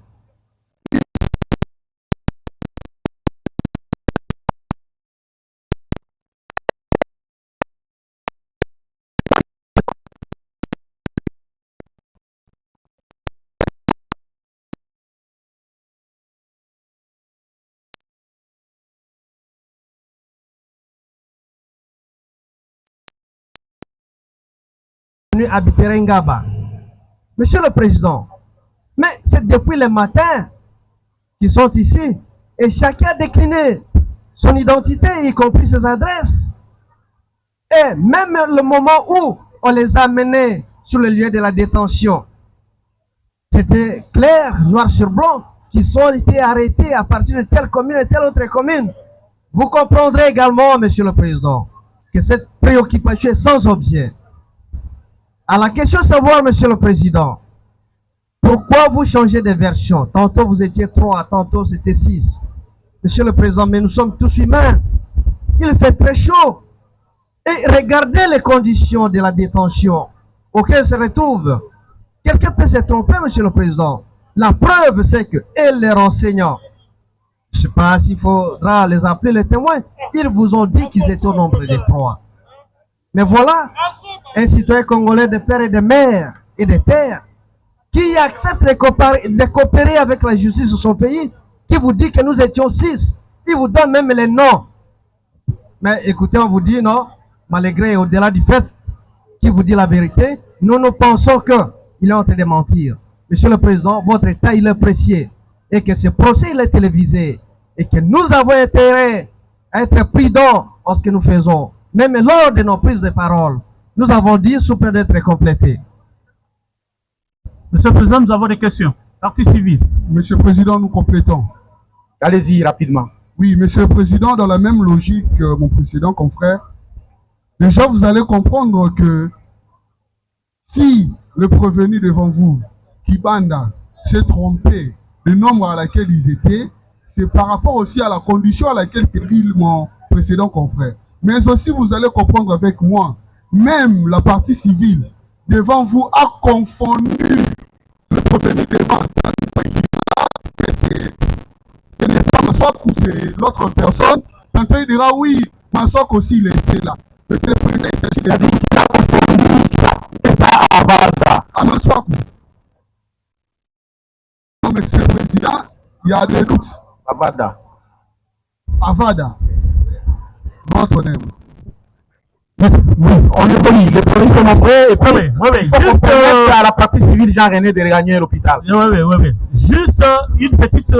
Venu habiter Ngaba. Monsieur le Président, mais c'est depuis le matin qu'ils sont ici et chacun a décliné son identité, y compris ses adresses. Et même le moment où on les a amenés sur le lieu de la détention, c'était clair, noir sur blanc, qu'ils ont été arrêtés à partir de telle commune et telle autre commune. Vous comprendrez également, Monsieur le Président, que cette préoccupation est sans objet. À la question de savoir, Monsieur le Président, pourquoi vous changez de version? Tantôt vous étiez 3, tantôt c'était 6. Monsieur le Président, mais nous sommes tous humains. Il fait très chaud. Et regardez les conditions de la détention auxquelles se retrouvent. Quelqu'un peut se tromper, Monsieur le Président. La preuve, c'est que les renseignants, je ne sais pas s'il faudra les appeler les témoins, ils vous ont dit qu'ils étaient au nombre de 3. Mais voilà, un citoyen congolais de père et de mère et de terre qui accepte de coopérer avec la justice de son pays, qui vous dit que nous étions 6. Il vous donne même les noms. Mais écoutez, on vous dit non, malgré au-delà du fait qu'il vous dit la vérité, nous pensons qu'il est en train de mentir. Monsieur le Président, votre État, il est précieux. Et que ce procès, il est télévisé. Et que nous avons intérêt à être prudents en ce que nous faisons. Même lors de nos prises de parole, nous avons dit sous peine d'être complétés.
Monsieur le Président, nous avons des questions. Partie civile.
Monsieur le Président, nous complétons.
Allez-y rapidement.
Oui, Monsieur le Président, dans la même logique que mon précédent confrère, déjà vous allez comprendre que si le prévenu devant vous, Kibanda, s'est trompé le nombre à laquelle ils étaient, c'est par rapport aussi à la condition à laquelle dit mon précédent confrère. Mais aussi vous allez comprendre avec moi, même la partie civile devant vous a confondu le prévenu devant. Ce n'est pas Massouk ou c'est l'autre personne. Tantôt il dira oui, Massouk aussi il était là. Mais c'est le président, il s'agit de lui. Il a confondu ça à Avada. À Massouk. Non, monsieur le président, il y a des doutes.
Avada.
Avada. Votre nom.
Oui, on est connu. Les produits sont nombreux et puis il faut qu'on permette à la partie civile Jean-René de regagner l'hôpital.
Oui. Juste une petite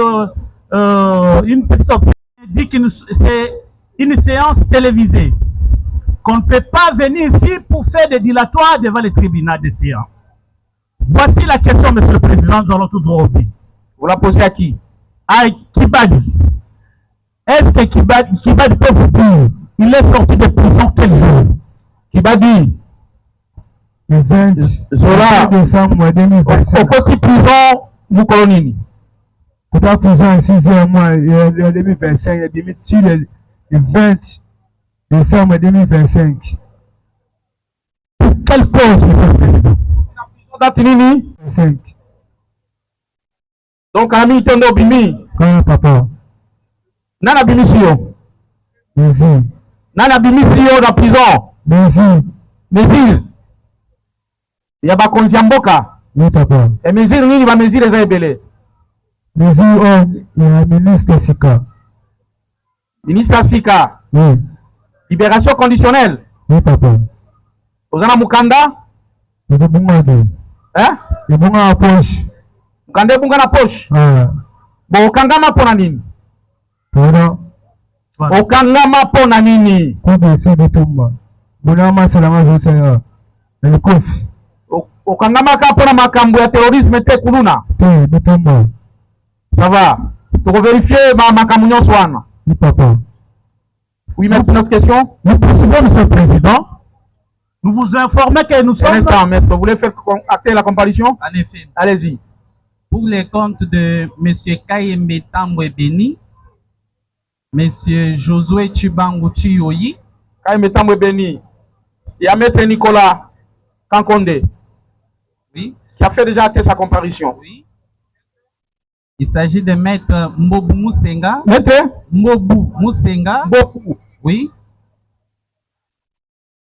option. Dit que c'est une séance télévisée. Qu'on ne peut pas venir ici pour faire des dilatoires devant les tribunaux de séance. Voici la question, Monsieur le Président, nous allons tout droit au but.
Vous la posez à qui?
À Kibadi. Est-ce que Kibadi peut vous dire, il est sorti de prison quel jour? Kibadi.
Le 20 décembre 2025.
Au côté prison, vous colonini.
Côté prison, 6e mois, le 2025, le 20 décembre 2025.
Pour quelle cause, Monsieur le Président?
Datinini
5.
Donc, ami Tondo Bimi.
Quand papa?
Nana Bimisio.
Mesir.
Nana Bimisio dans prison. Mesir. Il y a pas Konziamboka.
Oui, papa.
Et Mesir, nini va Mesir les aibelés.
Mesir, il y a ministre Sika.
Ministre Sika.
Oui.
Libération conditionnelle.
Oui, papa.
Ozana Mukanda.
Il est bon à deux.
Hein?
Il est bon à la poche.
Mukanda est bon à la poche.
Ah.
Bon, Okangama pona nini?
Voilà.
Okangama pona nini?
Kobe c'est de Tumba. Bonama salama Josaya. Le kofi.
Okangama ka pona makambo ya terrorisme te kuluna.
Te de Tumba.
Ça va. Tu peux vérifier ma makambo nyonso wana.
Oui, papa.
Oui, mais une autre question?
Nous poursuivons, Monsieur le Président. Nous vous informons que nous sommes...
Un instant, maître. Vous voulez faire acter la comparution?
En effet.
Allez-y.
Pour les comptes de M. Kayembe Tambwe Beni, M. Josué Chibangu Chiyoyi,
Kayembe Tambwe Beni, il y a maître Nicolas Kankonde,
oui,
qui a fait déjà acter sa comparution.
Oui. Il s'agit de maître Mbobu Musenga.
Maître
Mbobu Musenga.
Beaucoup.
Oui.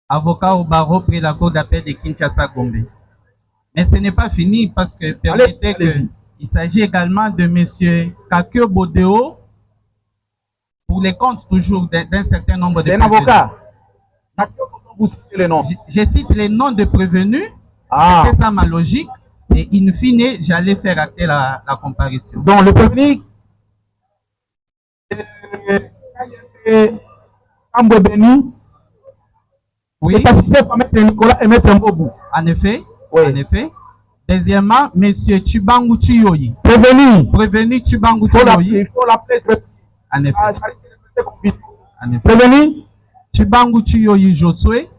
Avocat au barreau près la cour d'appel de Kinshasa Gombe. Mais ce n'est pas fini parce que permettez que il s'agit également de M. Kakio Bodeo pour les comptes toujours d'un certain nombre de prévenus.
C'est un avocat. Vous citez les noms.
Je cite les noms de prévenus C'était ça ma logique. Et in fine, j'allais faire acter la comparution.
Donc le prévenu, Ambwe Beni,
oui.
Est assisté par Maître Nicolas et Maître Mbobou.
En effet,
oui.
En effet. Deuxièmement, Monsieur Chibangu Chiyoyi.
Prévenu
Chibangu Chiyoyi.
Il faut l'appeler.
En effet. En effet.
Prévenu
Chibangu Chiyoyi Josué.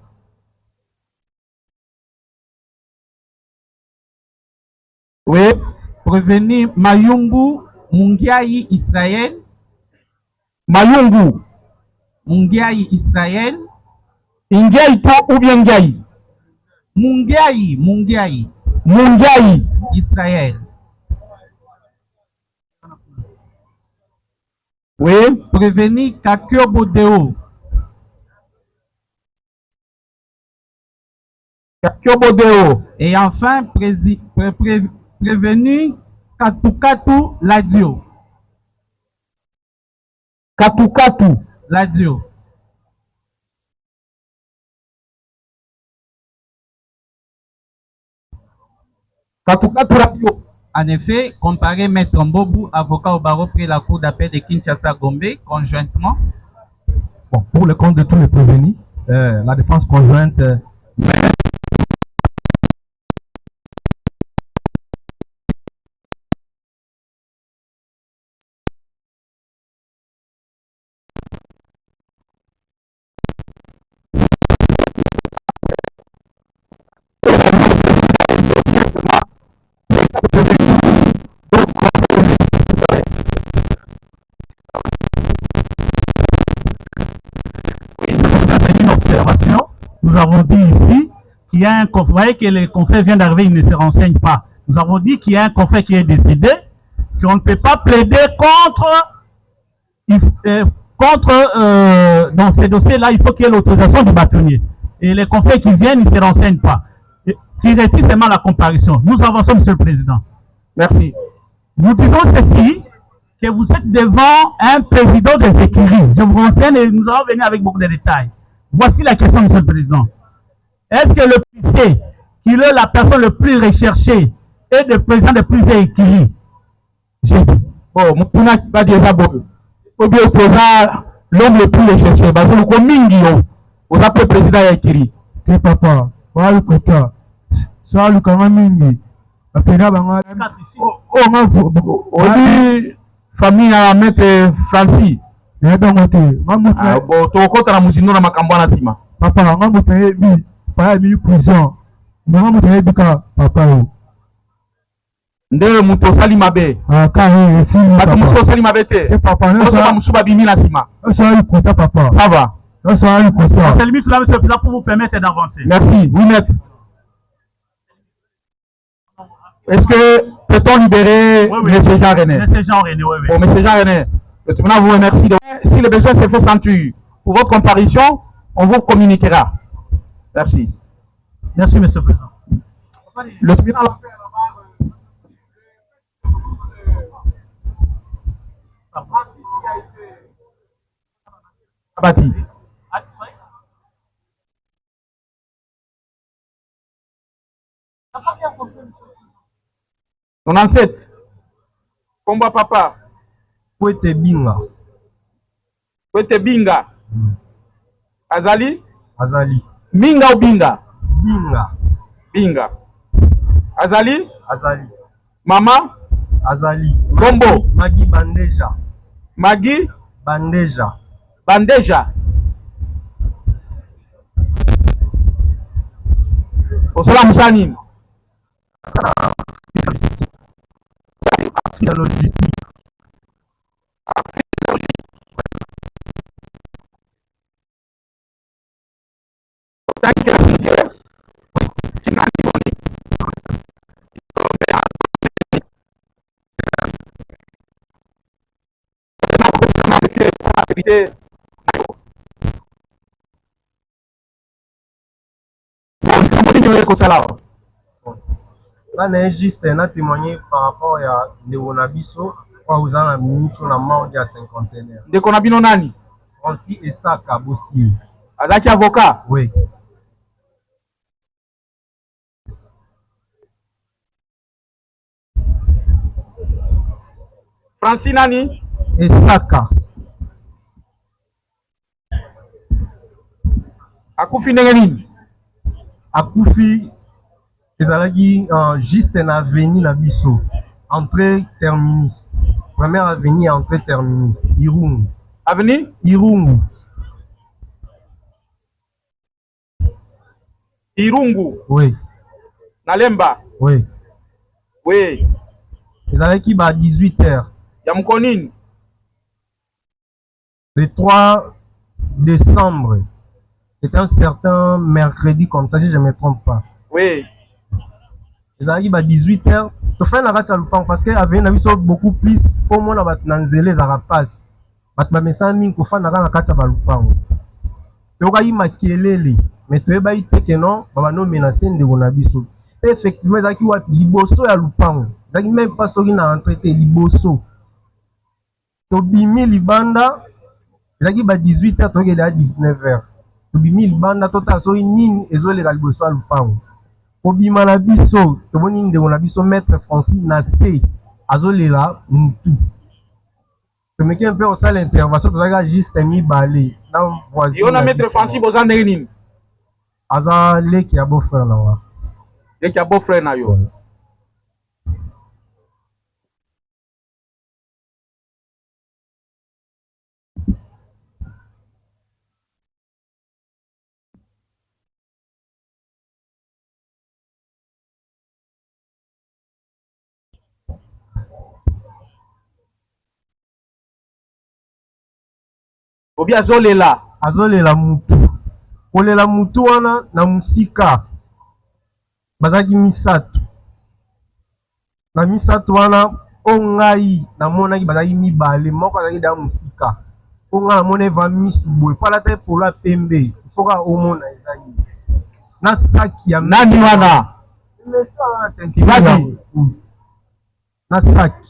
Oui.
Prévenu Mayungu Mungiayi Israël.
Mayungu
Mungiayi Israël.
Ingiayi to ou bien Ngiayi?
Mungiayi Israël.
Oui.
Prévenu Kakio Bodeo. Et enfin, prévenu Katukatu Ladio.
Katukatu
Ladio.
Katukatu Radio.
En effet, comparé Maître Mbobou, avocat au barreau près la cour d'appel de Kinshasa Gombe, conjointement.
Bon, pour le compte de tous les prévenus, la défense conjointe
nous avons dit ici qu'il y a un confrère, vous voyez que le confrère vient d'arriver, il ne se renseigne pas. Nous avons dit qu'il y a un confrère qui est décidé, qu'on ne peut pas plaider dans ces dossiers-là, il faut qu'il y ait l'autorisation du bâtonnier. Et les confrères qui viennent, ils ne se renseignent pas. Qui retirent seulement la comparution. Nous avançons, Monsieur le Président.
Merci.
Nous disons ceci, que vous êtes devant un président des écuries. Je vous renseigne et nous allons venir avec beaucoup de détails. Voici la question, Monsieur le Président. Est-ce que le PC, qui est la personne le plus recherchée, est le président de plusieurs écuries?
J'ai dit. Bon, Moutuna va dire ça, bon. Ou bien l'homme le plus recherché. Parce que vous mingi, vous appelez président de l'écurie.
C'est papa. Voilà le quota. Ça, le quand mingi. On
dit famille à Maître Francis.
Bon,
tu as musino na makambana sima.
Papa, on va te pas mis prison. On va te papa.
Nde muto sali mabe.
Ah, quand si
papa. Muso sali mabe te.
Papa,
non ça musuba bimi na sima.
Ça va écouter papa.
Ça va.
Ça va écouter.
C'est limite là, Monsieur le Président, pour vous permettre d'avancer.
Merci. Oui, maître. Est-ce que peut-on libérer M. Jean René?
M. Jean René, oui.
Bon, M. Jean René, le tribunal vous remercie. Si le besoin se fait sentir pour votre comparution, on vous communiquera. Merci.
Merci, Monsieur le Président.
Le tribunal abattu. 97. Combat papa.
Kwete Binga.
Kwete Binga. Azali?
Azali.
Minga ou Binga?
Binga.
Binga. Azali?
Azali.
Mama?
Azali.
Gombo?
Magi Bandeja.
Magi?
Bandeja.
Bandeja. Osala Moussani.
La logistique. Là, on juste un témoigné par rapport à Léonabiso, quand vous avez mis sur la main de 50 conteneurs.
De Konabino Nani?
Francis et Saka Bossi.
Azaki avocat?
Oui.
Francis nani?
Esaka.
Akufi ndenge nini?
Akufi ezalaki juste na avenue na biso. Entrée terminus. Première avenue entrée terminus. Irungu.
Avenue?
Irungu.
Irungu.
Oui.
Nalemba.
Oui.
Oui.
Ezalaki ba 18h.
Ya mkonini?
Le 3 décembre. C'est un certain mercredi comme ça, si je ne me trompe pas.
Oui.
Ezalaki ba 18h. To fait na kati ya lupango parce que avait na biso beaucoup plus au moins na nzele za rapasi. Bat ba mesami ko fa na kati ya lupango. To ka yi makelele, mais to ba iteke non, ba no menacer ndeko na biso. Et effectivement ezalaki wapi liboso ya lupango. Ezalaki même pas soki na entrée te liboso. To bimi libanda ezalaki ba 18h to ke da 19h. To bimi libanda to ta soki nini ezoleka liboso ya lupango. Obima na biso tomoni ndeko na biso maître Francis na se azolela mutu tomeki un peu osala intervention tozalaka juste mibale na voisin
yo na maître Francis boza ndenge nini
aza leki ya beau-frère na wa
leki ya beau-frère na yo obi
azolela mutu kolela mutu wana na musika bazalaki misato na misato wana o ngai namonaki bazalaki mibale moko azalaki da musika o ngai namona eva misu boye pala te polo ya pembe ifoka omona ezali na saki ya
nani wana
na saki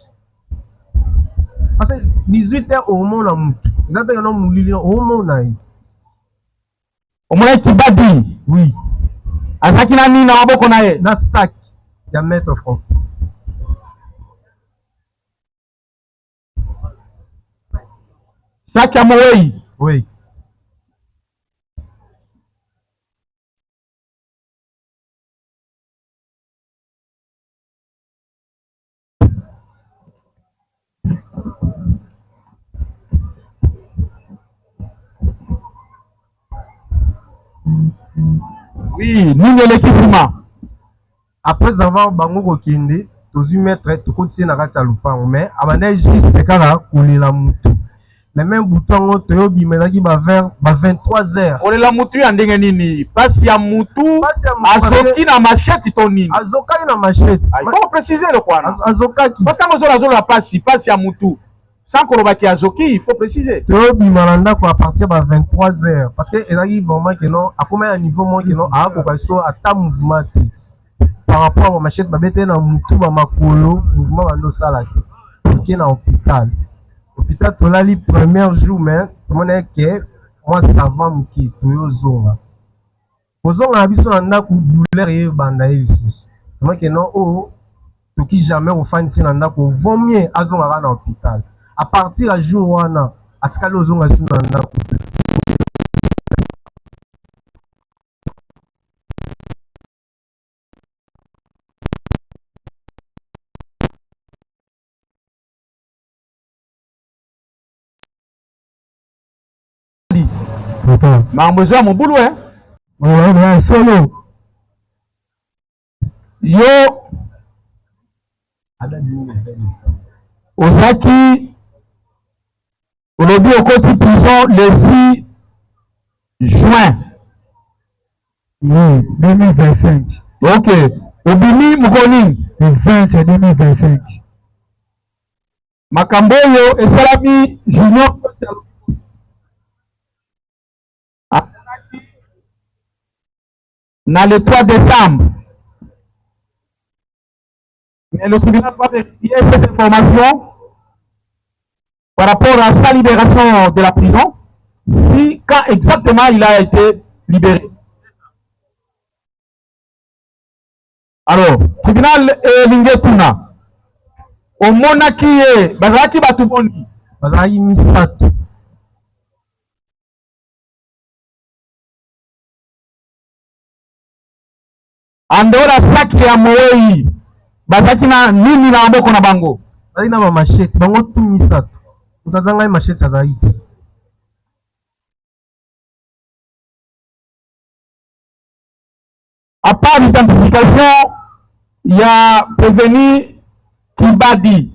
parce que 18h omona mutu eza te no mulili omona ye
omona Kibadi
oui
azaki na nini na maboko na ye
na saki ya maître Francis
saki ya mowei
oui
oui nini eleki nsima
après avoir bango kokende tozwi maître tokoti na kati ya lupango mais abandai juste kaka kolela mutu na même butu yango toyobima ezalaki ba 23h
kolela mutu ya ndenge nini pasi ya mutu azoki na machete to nini
azokaki na machete
il faut préciser le kwana
azokaki
parce que mozola azola pasi ya mutu sans kolobaki azoki il faut préciser
toyobima na ndako à partir ba 23h parce que ezalaki vraiment que non akoma ya niveau moko que non akoka so ata mouvement te par rapport à machette babete na mutu ba makolo mouvement bando sala te ki na hôpital tolali premier jour mais tomona ke moi savant moki toyozonga kozonga na biso na ndako douleur eyebanda ye lisusu tomona ke non oyo toki jamais kofandisi na ndako vaut mieux azongaka na hôpital à partir ya jour wana atikali ozonga su na ndako
makambo eza ya mobulu
solo
yo ozaki olobi okoti prison le 6 juin
2025
ok obimi mokoni
le 20 2025
makambo oyo esalami junior na le 3 décembre. Mais le tribunal va vérifier ces informations par rapport à sa libération de la prison, si quand exactement il a été libéré. Alors, tribunal Lingetuna, omonaki ye bazalaki bato boni
bazalaki misato.
andora saki ya moei bazalaki na nini na maboko na bango?
Bazalaki na bamashete bango tu misato. Utazanga ye mashete azalaki te.
À part l'identification, il y a prévenu Kibadi.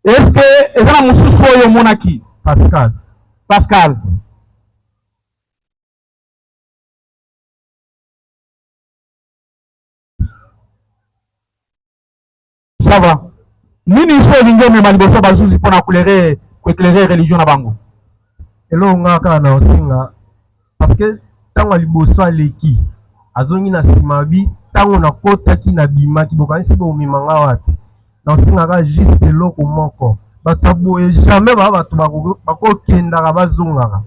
Est-ce que est-ce que Moussou Soyo Monaki?
Pascal.
Pascal. Ça va. Nini so lingo me maliboso bazuzi pona éclairer religion na bango.
Elo ngaka na osinga parce que tango liboso aleki azongi na simabi tango na kotaki na bimaki bokanisi bomimanga wapi na osingaka juste eloko moko bato boye jamais bato bakokendaka bazongaka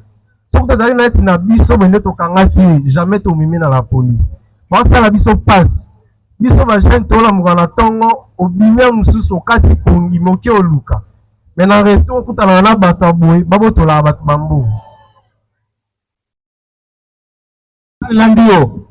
soki tozali na eti na biso bende tokangaki jamais tomimi na la police baosala biso pasi biso bajeune tolamuka na ntongo obimia mosusu okati pongi moke oluka me na reto okutanaka na bato ya boye babotolaka bato bambongo
Landio